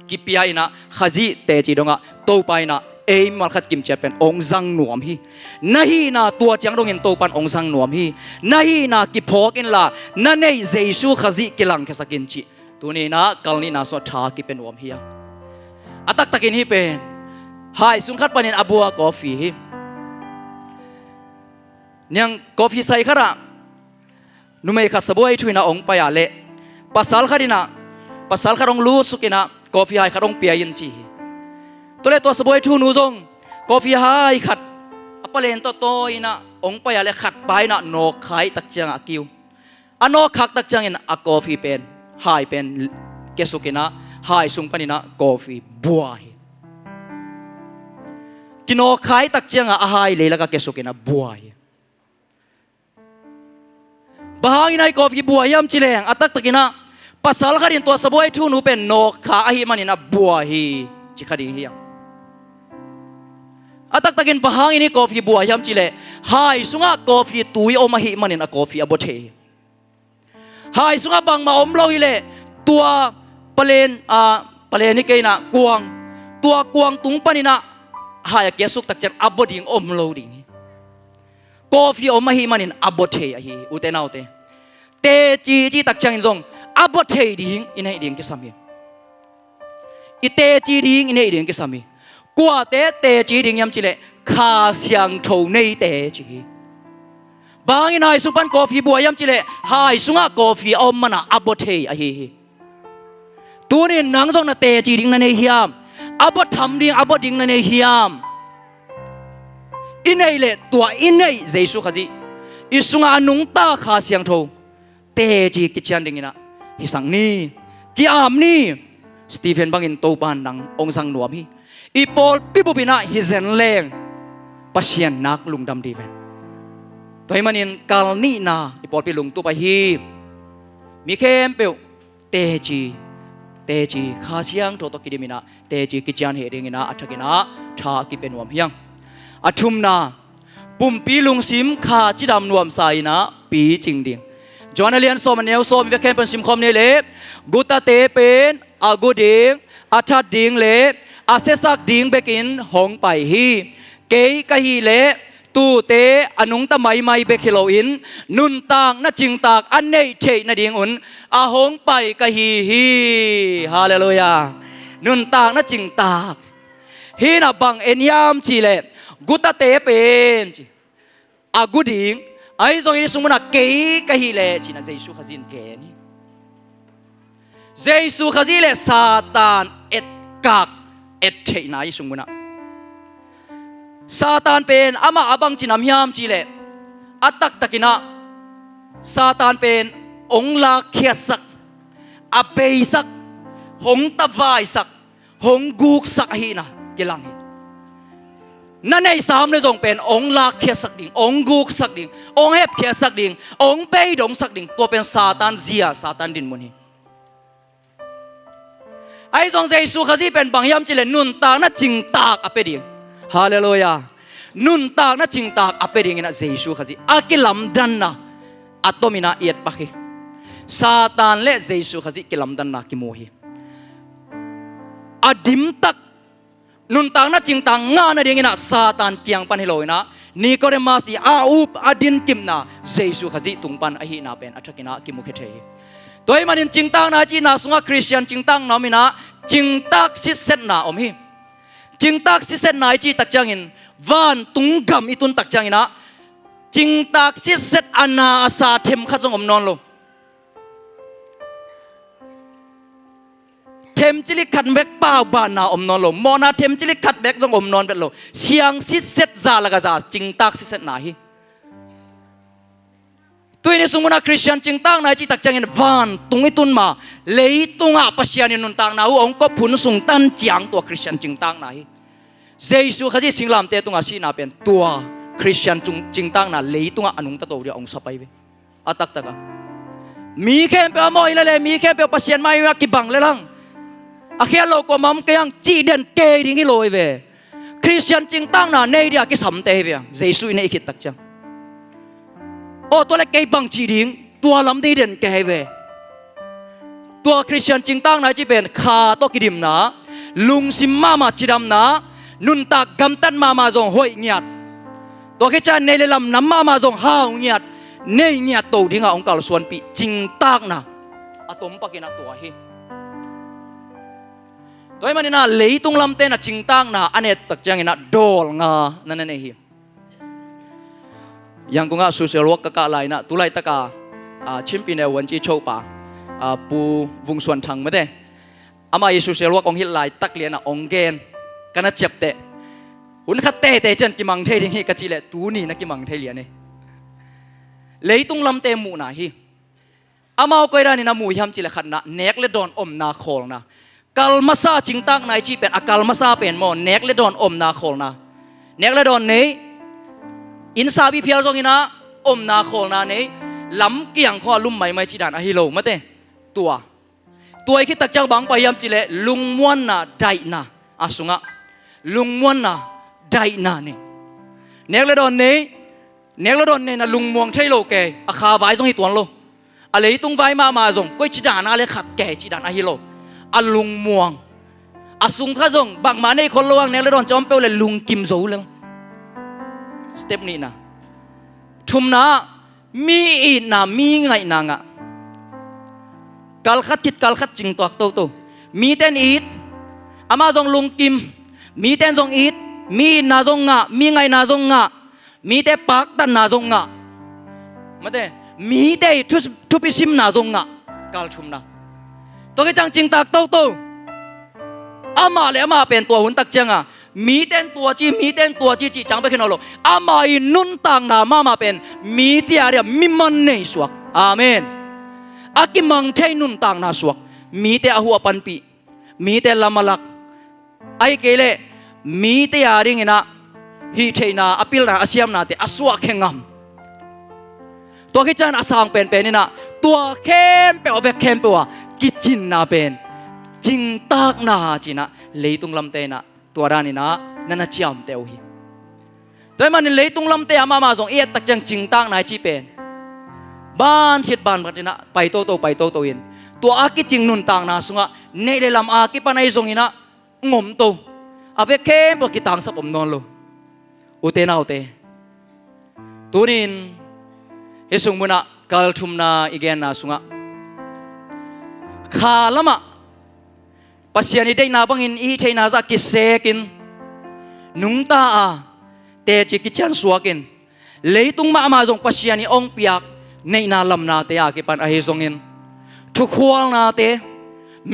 กิปยาอินะขจีเตจีดงอ่ะโตไปนะเอ็มมันขัดกิมเจเป็นองซังหนวมฮีนาฮีนาตัวจังดงเงินโตปันองซังหนวมฮีนาฮีนากิพอกินละนั่นเองเจสูขจีกิลังแค่สกินจีตัวนี้นะกัลนี้นะสวดทากิเป็นหนวมฮีอัตักตะกินฮีเป็นหายสุนขัดปนินอบัวกาแฟฮีเนี่ยกาแฟใส่ขระนุ่มเอกขัดสบวยช่วยนะองไปอาเล่ปัสสาวะขดินะปัสสาวะขดองลูสุกินะกาแฟหายขดองเปียยินจีตัวเล็กตัวสบายทูนูจงกาแฟหายขัดอัปเลนตัวโตอินะองไปอะไรขัดไปนะนกไข่ตักจังอากิวอันนกขัดตักจังอินะกาแฟเป็นหายเป็นเกสุกินะหายสุงปนินะกาแฟบัวกินนกไข่ตักจังอาหายเลยแล้วก็เกสุกินะบัวบางอินะกาแฟบัวยำจิเลงอัตักตะกินะภาษาละขัดินตัวสบายทูนูเป็นนกขาหิมันอินะบัวฮีจิขัดิเฮียอัตักตะกินปะหางอินี่กาแฟบัวยำจิเลหายสุงะกาแฟตุยอมหิมันอินะกาแฟอบเทหายสุงะบางมาอมโลหิเลตัวปเลนนี่เกนะกวงตัวกวงตุงปนินะหายเกสุกตักจังอบดิงอมโลดิงกาแฟอมหิมันอินะอบเทอหิอุเตนาอุเตเตจีตักจังอินจงอบเทดิงอินะดิงเกสามีอิเตจีดิงอินะดิงเกสามีกัวเตจีดิงยำจิเลข้าเสียงโทในเตจีบางอินายสุปันกาแฟบัวยำจิเลหายสุงะกาแฟอมมันอะอบเทอหิตัวนี้นังจงนะเตจีดิงนั่นเฮียมอบทำดิงอบดิงนั่นเฮียมอินเอเลตัวอินเอเจสุขจีอิสุงะนุงตาข้าเสียงโทเตจีกิจยันดิงนะฮิสังนี่กิอามนี่สตีเฟนบังอินโตปานดังองสังหนวมฮีอีปอลปิบุปินะฮิเซนเลงปัสยันนักลุงดำดีเวนตัวให้มันอินกาลนี่นาอีปอลปิลุงตัวไปฮีมีเข้มเปียวเตจีข้าเสียงโทตกิดิมินะเตจีกิจยันเฮริงินะอัฐกินะชากิเป็นหนวมเฮียงอัฐุมนาปุ่มปีลุงซิมข้าจิดำหนวมใส่นะปีจริงดิ่งจวนเลียนโซมันเนลโซมีเวกแคมเป็นซิมคอมเนเลกุตาเตเป็นอากูดิงอัฐดิงเลอาเซซักดิงเบกินหงไปฮีเกยกะฮีเลตูเตอนุงตะไมเบกิโลอินนุนตางนะจิงตากอันเนเชนะดิงอุนอาหงไปกะฮีฮีฮาเลลูยานุนตางนะจิงตากฮีนะบังเอ็นยามจีเลกุตาเตเป็นอากูดิงไอ้ตรงนี้สมมุติว่าเกย์ก็ฮิเลจีน่าเจสุขจินเกนี่เจสุขจิเลซาตานเอ็ดกักเอ็ดเทน่าสมมุติว่าซาตานเป็นอามาอบังจีนามยามจีเลอัตตักตะกินะซาตานเป็นองลาเขียสักอเบยสักหงตะวายสัก หงกุกสักหินะกิลังหินั่นในสามเลยจงเป็นองค์ลากเขียสักดิ่งองค์กุกสักดิ่งองค์เฮบเขียสักดิ่งองค์เปยดงสักดิ่งตัวเป็นซาตานเสียซาตานดินมุนีไอ้จงเยซูคริสต์เป็นบางยามจิเลนุนตากนั่นจริงตากอเปดิ่งฮาเลลูยานุนตากนั่นจริงตากอเปดิ่งนั่นเยซูคริสต์อากิลัมดันนะอัตโตมินาเอียดปะคีซาตานและเยซูคริสต์กิลัมดันนะกิโมฮีอดิมตักนุนตากนั่นจริงตากงานนั่นเองนะซาตานเกียงปันฮิโลยนะนี่ก็เรียกมาสิอาอุบอดินกิมนะเยซูคริสต์ตุงปันอหินาเป็นอัจฉริยะกิโมเคเทฮีตัวมันจริงตั้งนะจีน่าสุงคริสเตียนจริงตั้งนะมินะจริงตักสิเซนนะอมฮีจริงตักสิเซนนะจีตักจังอินวันตุงกำอิตุนตักจังอินะจริงตักสิเซตอนาอาสาเทมข้าจงอมนอนโลเทมจิลิขัดแบกเป้าบานาอมนอนโลมอนาเทมจิลิขัดแบกจงอมนอนเป็นโลเสียงสิเซตซาละกะซาจริงตักสิเซตนะฮีตัวนี้สมมุติว่าคริสเตียนจริงตั้งนายจิตตักจังเงินวันตุงอิตุนมาเลยตุงอาปัสยานินุนตั้งนาหูองก็พุนสุงตันจางตัวคริสเตียนจริงตั้งนายเยซูคริสต์สิงลามเตตุงอาชีนาเป็นตัวคริสเตียนจริงตั้งนาเลยตุงอาอนุงตะโตเดียองสไปเวอาตักตะกะมีแค่เปียวมอยเลยมีแค่เปียวปัสยานไม่ว่ากิบังเลยลังอาเคียโลกว่ามัมก็ยังจีเดนเกดิ่งฮิโลเวคริสเตียนจริงตั้งนาเนเดียกิสัมเตเวเยซูเนอิคิดตักจังโอ้ตัวเล็กเก็บบังจีดิงตัวลำดีเด่นแกเวตัวคริสเตียนจริงตั้งนะจีเป็นขาโตกิดิมนะลุงซิมมาจีดำนะนุนตากกำตันมาจงห้อยเงียดตัวแค่ใจในเลลำน้ำมาจงห้าวเงียดเนยเงียดโตดิ้งอ่ะองค์กาลส่วนปีจริงตั้งนะอะตมปะกินะตัวเฮตัวมันนี่นะเลยตุงลำเต้นนะจริงตั้งนะอันนี้ตักจังนะโดลงานั่นเองยังกูงะ social work กะไลนะตุไลตะกาชิมปีเนวันจีโชปาปูวงส่วนทางไม่ได้อามา social work องฮิลไลตักเลียนะองเกนกันนะเจ็บเตะหุ่นขัดเตะจันกิมังเทดิฮิกะจิเลตูนี่นะกิมังเทเลียนี่เลยตุงลำเตมูนะฮิอามาเอาไกรานี่นะมูยามจิเลขัดนะเนกเลดอนอมนาโคลนะกัลมาซาจิงตักนายจีเป็นกัลมาซาเป็นโมเนกเลดอนอมนาโคลนะเนกเลดอนนี้อินซาบิเพียวจงอินะอมนาโคนาเนลำเกียงข้อลุ่มใหม่ไม่จีดานอะฮิโลมาเตตัวไอ้คิดตักจังบังไปยามจิเลลุงม้วนน่ะได้น่ะอาสุงะลุงม้วนน่ะได้น่ะเนี่ยเนกเลดอนเนี่ยนะลุงม่วงใช่โลแกอาคาไว้จงฮิตวนโลอะไรตุงไว้มาจงก็จีดานอะไรขัดแก่จีดานอะฮิโลอาลุงม่วงอาสุงข้าจงบังมาในคนระวังเนกเลดอนจอมเปลเลยลุงกิมโซเลยสเต็ปนี้นะทุมนะมีอีนะมีไงนางะกัลขัดคิดกัลขัดจริงตัวโตมีเต้นอีดอามาจงลุงกิมมีเต้นจงอีดมีนาจงงะมีไงนาจงงะมีเต้ปักตันนาจงงะมาเต้มีเต้ทุบซิมนาจงงะกัลทุมนะตัวก็จังจริงตักโตอามาเลยอามาเป็นตัวหุ่นตักจังอ่ะมีเต้นตัวจีจังไปขึ้นเอาโลอามาอินุนต่างนามาเป็นมีที่อะไรมีมันในสวกอาเมนอากิมังเทนุนต่างนาสวกมีแต่อาหัวปันปีมีแต่ละมาลักไอเกเลมีแต่อะไรเงี้ยนะฮีเทนาอพิลนาอาเซียมนาเตอสวกแข่งงามตัวขี้จันอาสางเป็นนี่นะตัวเข้มเปเอาเข้มเปว่ากิจินนาเป็นจริงตากนาจีนะเลยตุงลำเตนะตัวด้านนี้นะนั่นน่ะเชี่ยมเตวฮีแต่มันเลยตุงลำเตะมาส่งเอียดตักจังจริงตั้งนายจีเป็นบ้านทิดบ้านบัดนี้นะไปโตอินตัวอากิจริงนุนต่างนาสุงะในเรื่องอากิปันไอส่งอินะงมโตอาเวเข้มปกิตังสับอมนอนโลอุเตนาอุเตตัวนี้เฮสุงมุนะกัลทุมนาอีเกนนาสุงะขาละมะปัสยานิได้นาบังอินอีเทนาจากกิเซกินนุงตาเตจิกิจันสวกินเลยตุงมาจงปัสยานิองเปียกในนาลำนาเตอากิปันไอซงอินทุกขวางนาเต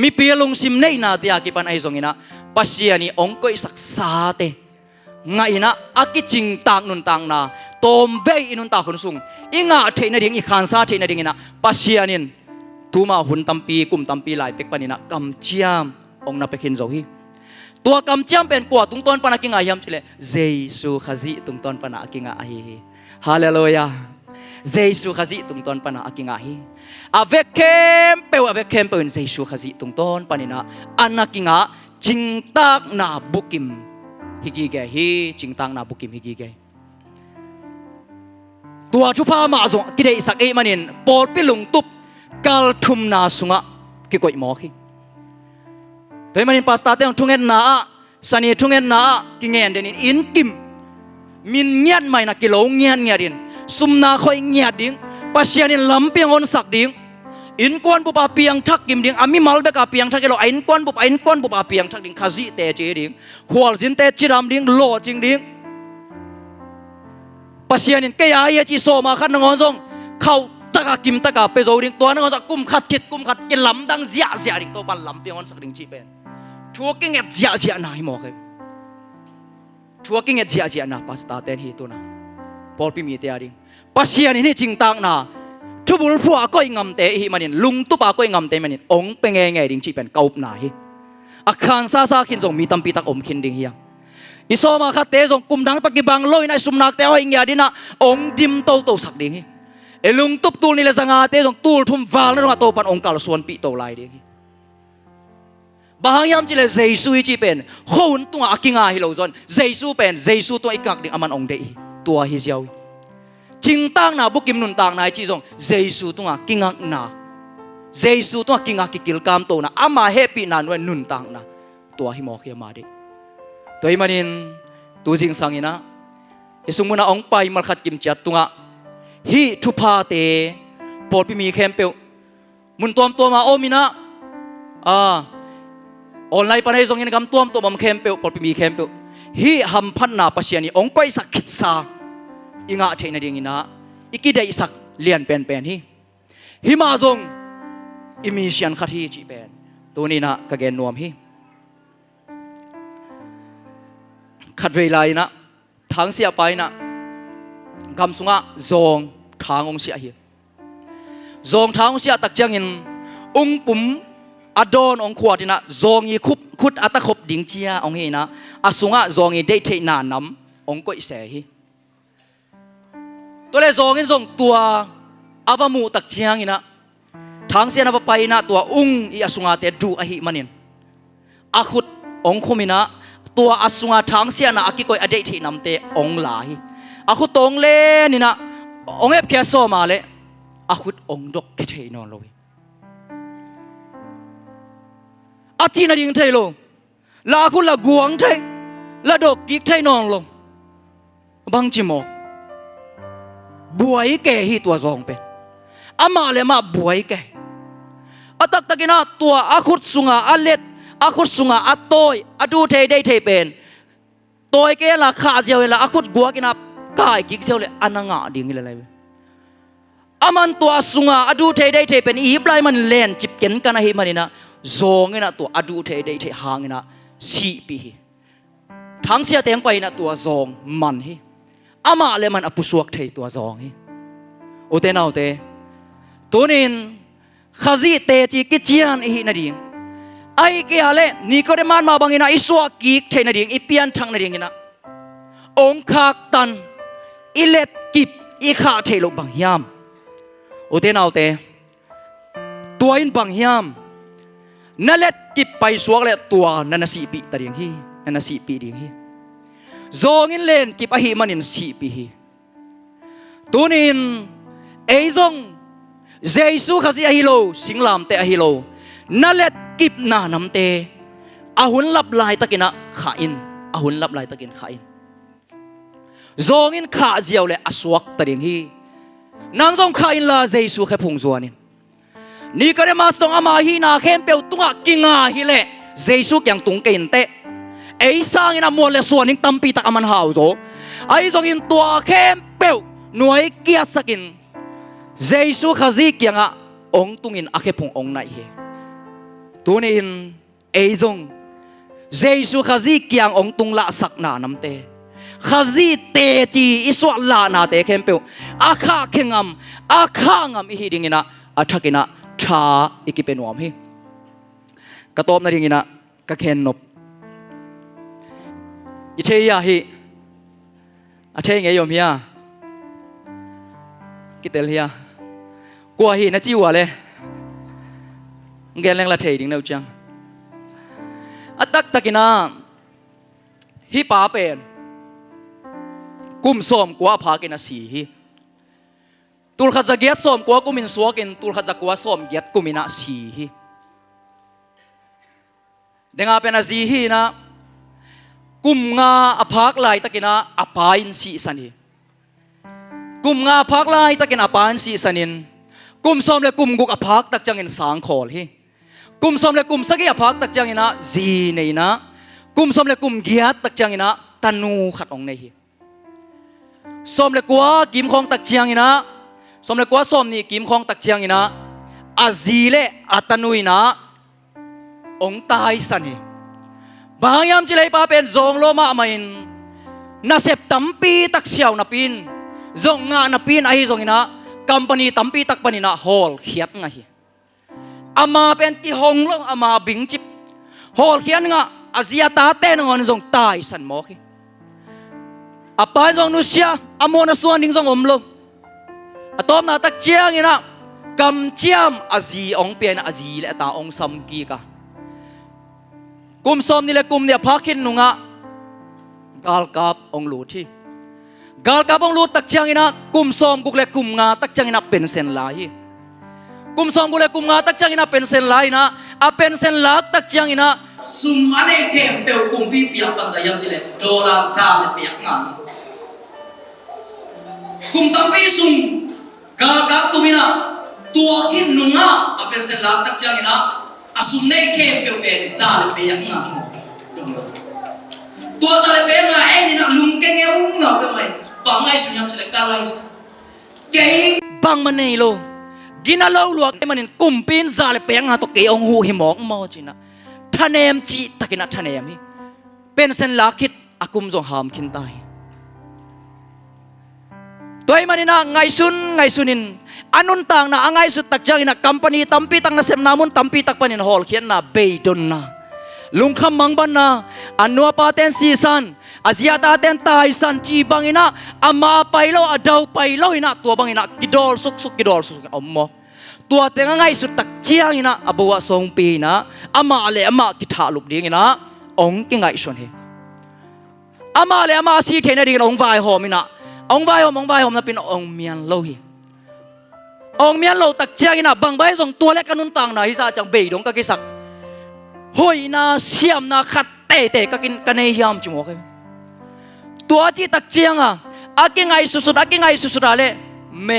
มีเปียลงซิมในนาเตอากิปันไอซงอินะปัสยานิองก็อิสักซาเตไงนะอากิจิงต่างนุนต่างนาโตมเวอินุนตาคนสุงอิงาเทนดิ่งอีขันซาเทนดิ่งนะปัสยานินตูมาหุ่นตัมปีกุมตัมปีหลายเป็กปานินะกำเจียมองนับไปขินโจฮี ตัวกำจำเป็นกว่าตุงต้นปนักกิงายามชิเลเยซูขจิตุงต้นปนักกิงายฮาเลลูยาเยซูขจิตุงต้นปนักกิงายอเวกเข้มเปอเวกเข้มเปเยซูขจิตุงต้นปนินะอันนักกิงาจิงตักนาบุกิมฮิกิเกฮิจิงตักนาบุกิมฮิกิเกตัวชุพามาจงกิเลสักเอมันินปอลปิลุงตุบกัลทุมนาสุงะกิโกยหมอคิตัวมันin pasta teng thungen na sani thungen na kingen den in kim min ngiat mai na kilo ngiat ngiatin sumna khoi ngiat ding pasianin lampiang on sak ding in kon bu pa piang thak kim ding ami mal be ka piang thak kilo in kon bu pa piang thak ding khazi te che ding khwal jin te chiram ding lo jing ding pasianin ke ya ye chi so ma khat ngon jong khau taka kim taka pe zo ding to ngon kum khat ke lam dang zia zia ding to ban lam piang on sak ding chi penชัวกิ้งเอ็ดเจียนาให้หมอเลยชัวกิ้งเอ็ดเจียนาปัสตาเตนฮีตัวนะพอลพิมีเตียริงปัสยานี่จริงตังนะทุบุลพัวก็ยังงำเตะฮีมันนี่ลุงตุปาก็ยังงำเตะมันนี่องเป็นไงดิ่งจีเป็นเกาบนาฮีอาคารซาขินส่งมีตัมปีตักอมขินดิ่งเฮียอิโซมาคัดเตะส่งกุมดังตะกิบังลอยในสุมนักเตะว่าอิงยาดินะองดิมโตสักดิ่งฮีลุงตุปตูนี่ละสังอาเตะส่งตูลทุ่มวาลนั่นว่าโตปันองกาลส่วนปีโตไลดิ่งฮีบางยามจิเลเจซูจีเป็นคนตัวอากิงาฮิโลจอนเจซูเป็นเจซูตัวอีกักดิ่งอามันองเดย์ตัวฮิเซียวจิงตังนาบุกิมนุนตังนายจีจงเจซูตัวอากิงานาเจซูตัวอากิงากิกิลกามโตนะอามาเฮปีนันเวนุนตังนะตัวฮิมอคียมาดิตัวฮิมันนินตัวจิงสังอินะฮิสุมุนาองไปมัลขัดกิมจัดตัวฮิทุพาเตปอดพิมีเข้มเปียวมุนตัวมาโอมินะออนไลน์ปัญหาส่งเงินกำตัวมตัวมันเข้มเปียวปอดมีเข้มเปียวฮีฮัมพันนาปัสยานีองก้อยสักขิดซาอิงาเทนเดียงอินะอีกิได้สักเลียนเป็นฮีมาจงอิมิชันขัดฮีจีเป็นตัวนี้นะกะเกนนวมฮีขัดเวลานะทางเสียไปนะกำสุงะจงทางองเสียฮีจงทางองเสียตักจังอินองปุ่มอดอนองขวดนะจงยีคุดอัตขบดิ่งเชียองเฮนะอาสุงะจงยีได้เทนานำองก้อยเสฮีตัวเลจงยีจงตัวอาวามูตักเชียงนะทางเสียนาวไปนะตัวอีอาสุงะเตดูอหิมันินอาขุดองคุมินะตัวอาสุงะทางเสียนะอากิก้อยอได้เทนำเตองลาฮีอาขุดตองเลนี่นะองเอฟแค่โซมาเลอาขุดองดกเทนอนเลยอาทิตย์นั้นยังเทโลลาคุณละกวงเทละดอกกิกเทนองลงบางจิโมบวยแก่ฮีตัวจองเป็นอามาเลมาบวยแก่อาตักกินาตัวอาคุดสุงาอาเล็ดอาคุดสุงาอาโตยอาดูเทได้เทเป็นตัวแก่ละขาเจียวละอาคุดกัวกินากายกิกเจียวเลยอันงะดิ่งอะไรอามันตัวสุงาอาดูเทได้เทเป็นอีปลายมันเล่นจิบเก็นกันนะฮีมันนี่นะจงนะตัวอดูเทได้เทหางนะสีปีทั้งเสียเตียงไปนะตัวจงมันฮีอามาเลยมันอปุสวกเทตัวจงฮีโอเตนาโอเตตัวนี้ขจีเตจีกิจยานฮีนาดิ่งไอ้เกี่ยเล่นี่ก็ได้มันมาบางนะอิสวากิกเทนาดิ่งอีเปียนทางนาดิ่งนะองคักตันอิเล็ดกิบอีขาเทลบางยามโอเตนาโอเตตัวอินบางยามนั่นแหละกิบไปสวกเลยตัวนันสีปีตะเดียงฮีนันสีปีเดียงฮีโจงินเล่นกิบอหิมันอินสีปีฮีตัวนี้ไอ้จงเจสุขสิอหิโลสิงลามเตอหิโลนั่นแหละกิบนานำเตอาหุนลับลายตะกินะขาอินอาหุนลับลายตะกินขาอินโจงินขาเจียวเลยอสวกตะเดียงฮีนางจงขาอินลาเจสุแค่พงจวนินนี่ก็ได้มาส่งอามาฮีนาเข้มเปียวตุงกิงาฮิเล่เจสุยังตุงเกินเตไอ้สร้างอินามัวเลส่วนนิ่งตั้มปีตะอามันหาวโจไอ้จงอินตัวเข้มเปียวหน่วยเกียร์สกินเจสุขจีเกียงะองตุงอินอาเคพงองไหนเฮตัวนี้อินไอ้จงเจสุขจีเกียงองตุงละสักนานำเตขจีเตจีอิสวะลานาเตเข้มเปียวอาคาเข่งมอาคางมอิฮิดิงินะอาทักินะชาอิกิเป็นวอมฮีกระตอบนาดิ่งนะกระเคนนบ อิเทียฮิอาเทงไงโยมเฮียกิเตลเฮียกลัวฮินะจิวะเลยแกแรงละเทดิ้งเนาจังอัตตักตะกินาฮิป้าเป็นกุมส้มกว่าพากินาสีฮิตุลขัดจะเกียรส้มกว่ากุมินสวกินตุลขัดจะกว่าส้มเกียรกุมินาสีฮิเดงาเป็นอาซีฮีนะกุมงาอภักไลตะกินาอปาอินสีสันฮิกุมงาอภักไลตะกินอปาอินสีสันินกุมส้มและกุมกุกอภักตักจังอินสางขอลฮิกุมส้มและกุมสกีอภักตักจังอินะจีเนยนะกุมส้มและกุมเกียรตักจังอินะตันูขัดองเนฮิส้มและกัวกิมของตักจังอินะส้มและกัวส้มนี่กิมของตักจังอินะอาจีเลอัตันุยนะองตายสันฮิบางยามจิเลป้าเป็นจงโลมาไม่น่าเสพตั้มปีตักเชียวนับปินจงงานนับปินไอ้จงอินะกัมปนีตั้มปีตักปนีนะฮอลเขียดไงอามาเป็นที่หงแล้วอามาบิงจิบฮอลเขียนงะอาเซียตาเต้นงอนจงตายสันหมอกอาปายจงนุเซียอามอนาส่วนดิ้งจงอมโลอาตอมนาตักเจียงอินะกำเจียมอาซีองเปียนอาซีและตาองซัมกีกะกุมส้มนี่แหละกุมเนี่ยพักขินนุงะกาลกับองลูที่กาลกับองลูตักจังอินะกุมส้มกุกเล็กกุมงาตักจังอินะเป็นเซนลายกุมส้มกุกเล็กกุมงาตักจังอินะเป็นเซนลายนะอาเป็นเซนลักตักจังอินะซุมอันเอเข้มเปลวกุมปีเปียกกันจะยังจิเลดอลลาร์ซาเปียกงานกุมตั้มปีซุมกาลกับตุมินะตัวขินนุงะอาเป็นเซนลักตักจังอินะอาสุนเนเข้มเปลวเป็นซาเปียกงานตัวซาเปียกงานเอ็นี่นะลุงเก่งเอวงะเป็นไงบางไงสุญญ์จะเล็กกาไลส์เก๋บางมันเนโลกินอะไรลวกไอ้มันกุมปีนซาเปียกงานตัวเก๋องหูหิมอกมอจินะท่านเอ็มจีตะกินะท่านเอ็มฮีเป็นเส้นลักคิดอากุมจงหามขินตายตัวไอ้มันนะไงสุนินอันนุนต่างนะไงสุดตักจังนะกัมปนีตั้มปีตังนะเซมนามุนตั้มปีตักปนินฮอลเขียนนะเบย์ดนนะลุงคำมังบันนะอันนัวปาเตนซีซันอาเซียตาเตนตายสันจีบังอินะอามาไปโลอาดาวไปโลอินะตัวบังอินะกิดอลสุกกิดอลสุกอมมอตัวเต็งไงสุดตักเจียงอินะอบัวสองปีนะอามาเลอามากิถาลุกดิ้งอินะองกิงไงชนเฮอามาเลอามาซีเทนดิ้งองไวหอมินะองไวหอมนะเป็นองเมียนโลหิองเมียนโลตักเจียงอินะบางใบส่งตัวเล็กกันนุนต่างนะฮิซาจังเบย์ดงกะกิสักหอยนาเสียมนาขัดเตะกะกินกันในยามจุ่มโอเคตัวที่ตักเจียงอ่ะอากิงไงสุดอะไรเม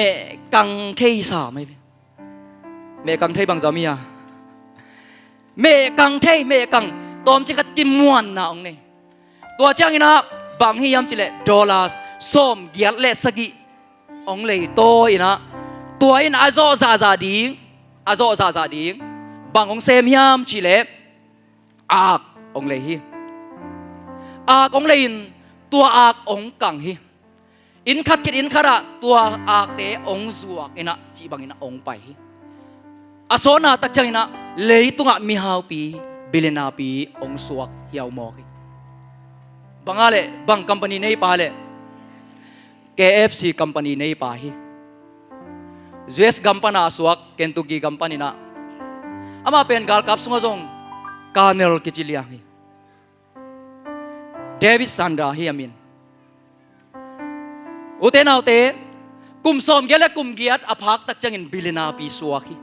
กังเทยสาไม่เมกังเทยบางจามีอ่ะเมกังตอมจิกัดกิมมวนนะองนี่ตัวเจียงอินะบางฮิยามจิเลดอลลาร์ส้มเกียรเลสกิองเลยโตอินะตัวอินอาโซซาซาดิงบางองเซมยามจิเลอากองเลยฮีอากองเลยอินตัวอากองกังฮีอินขัดกิดอินขระตัวอากเตองจวกอินะจีบังอินะองไปฮีอาโซนาตักจังอินะเลยตุงะมีฮาวปีบิเลนาปีองจวกเหี่ยวมอกฮีบางอะไรบางคัมปานีในป่าเลย KFC คัมปานีในป่าฮีUS กัมปนาสวกเคนตุกีกัมปานีนะอามาเป็นการกับสุงจงคาร์เนลกิจิเลียงฮีเดวิดซันดราฮีอามินอุเทนเอาเตกุมสมเกลกุมเกียรอภักตักจังอินบิลนาปีสวกฮี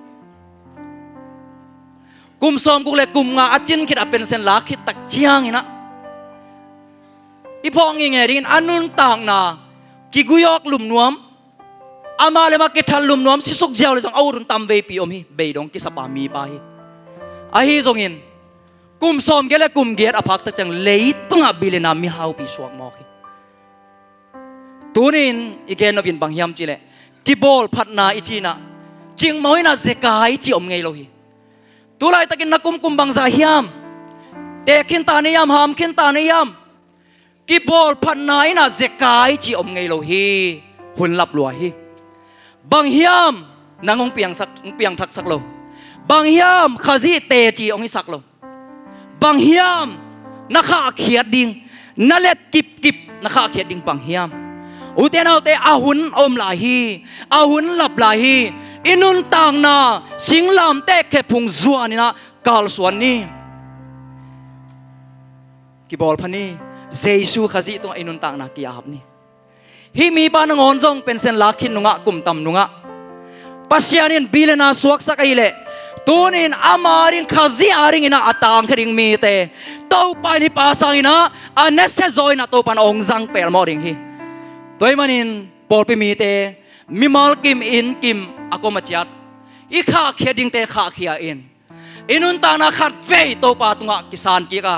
กุมสมกุเลกุมงาอจินคิดเป็นเซนลักคิดตักเจียงฮีนะอีพองอิงเอรินอันนุนต่างนากิกุยอกลุมนวมอามาเลมาเกทัลลุมนวมสิสุกเจ้าเลยจังเอารุนตามเวปีอมฮีเบยดงกิสปามีปาฮีอาฮีจงอินกุมสมเกลกุมเกียรอภักตักจังเลยตุงอบิเลนามีฮาวปีสวกมอกฮีตัวนี้อีกแค่นบินบางยามจีเลกิบอลพัดนาอิจีน่ะจิงมอยน่ะเซกายจีอมไงโลหิตัวไรตะกินนักกุมบางซาฮิยามเตคินตานิยามหามคินตานิยามกิบอลพัดนาอิน่ะเซกายจีอมไงโลหิหุ่นหลับลัวหิบางยามนางองเปียงทักสักโลบางยามขจีเตจีองฮิสักโลบางยามนักข่าเขียดดิ่ง นั่นแหละกิบนะคะเขียดดิ่งปังเฮียมอุเทนเอาเตอาหุนอมลาฮีอาหุนหลับลาฮีอินุนต่างนาสิงลามเตะแค่พุงจวนนี่นะกาลสวนนี่กิบอลพันนี่เจซูขจิตัวอินุนต่างนากีอาบนี่ฮิมีปานงอนจงเป็นเส้นลักขินนุงะกุมตำนุงะปัสยานินบิเลนาสวกสักไอเล่ตัวนินอามารินขจิอาริงอินะอัตามขริงมีเตตัวไปนี่ภาษาอินะอันเนสเซจอยนะตัวปันองจังเปลมอริงฮีตัวมันนินปอลปิมีเตมิมัลกิมอินกิมอากมาจัดอีข้าเขียดิงเตข้าเขียอินุนตานาขัดเฟยตัวปาตุงะกิสานกีกา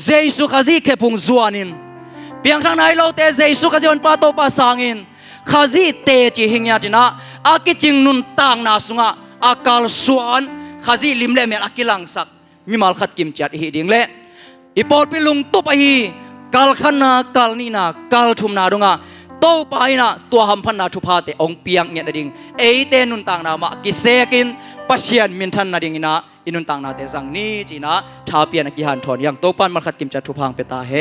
เจสุขจิเคพุงจวนินเพียงทางไหนเราเตเจสุขจิวันปาตัวปาสางินขจิเตจิหิงยาตินะอากิจิงนุนต่างนาสุงะอากาลสวนขจิลิมเลเมอากิลังสักมิมัลขัดกิมจัดฮิดิงเลอีปอลปิลุงตุปะฮีกาลขันนากาลนีนากาลทุมนาดุงะตัวไปนะตัวหำพันนาทุพาเตองเปียงเงียดดิ่งเอเตนุนต่างนามากิเซกินปัสยานมินทันนาดิ่งนะอินุนต่างนาเตสังนี้จีนะท้าเปียนกิหันถอนอย่างตัวปันมันขัดกิมจัดทุพังเปตาเฮ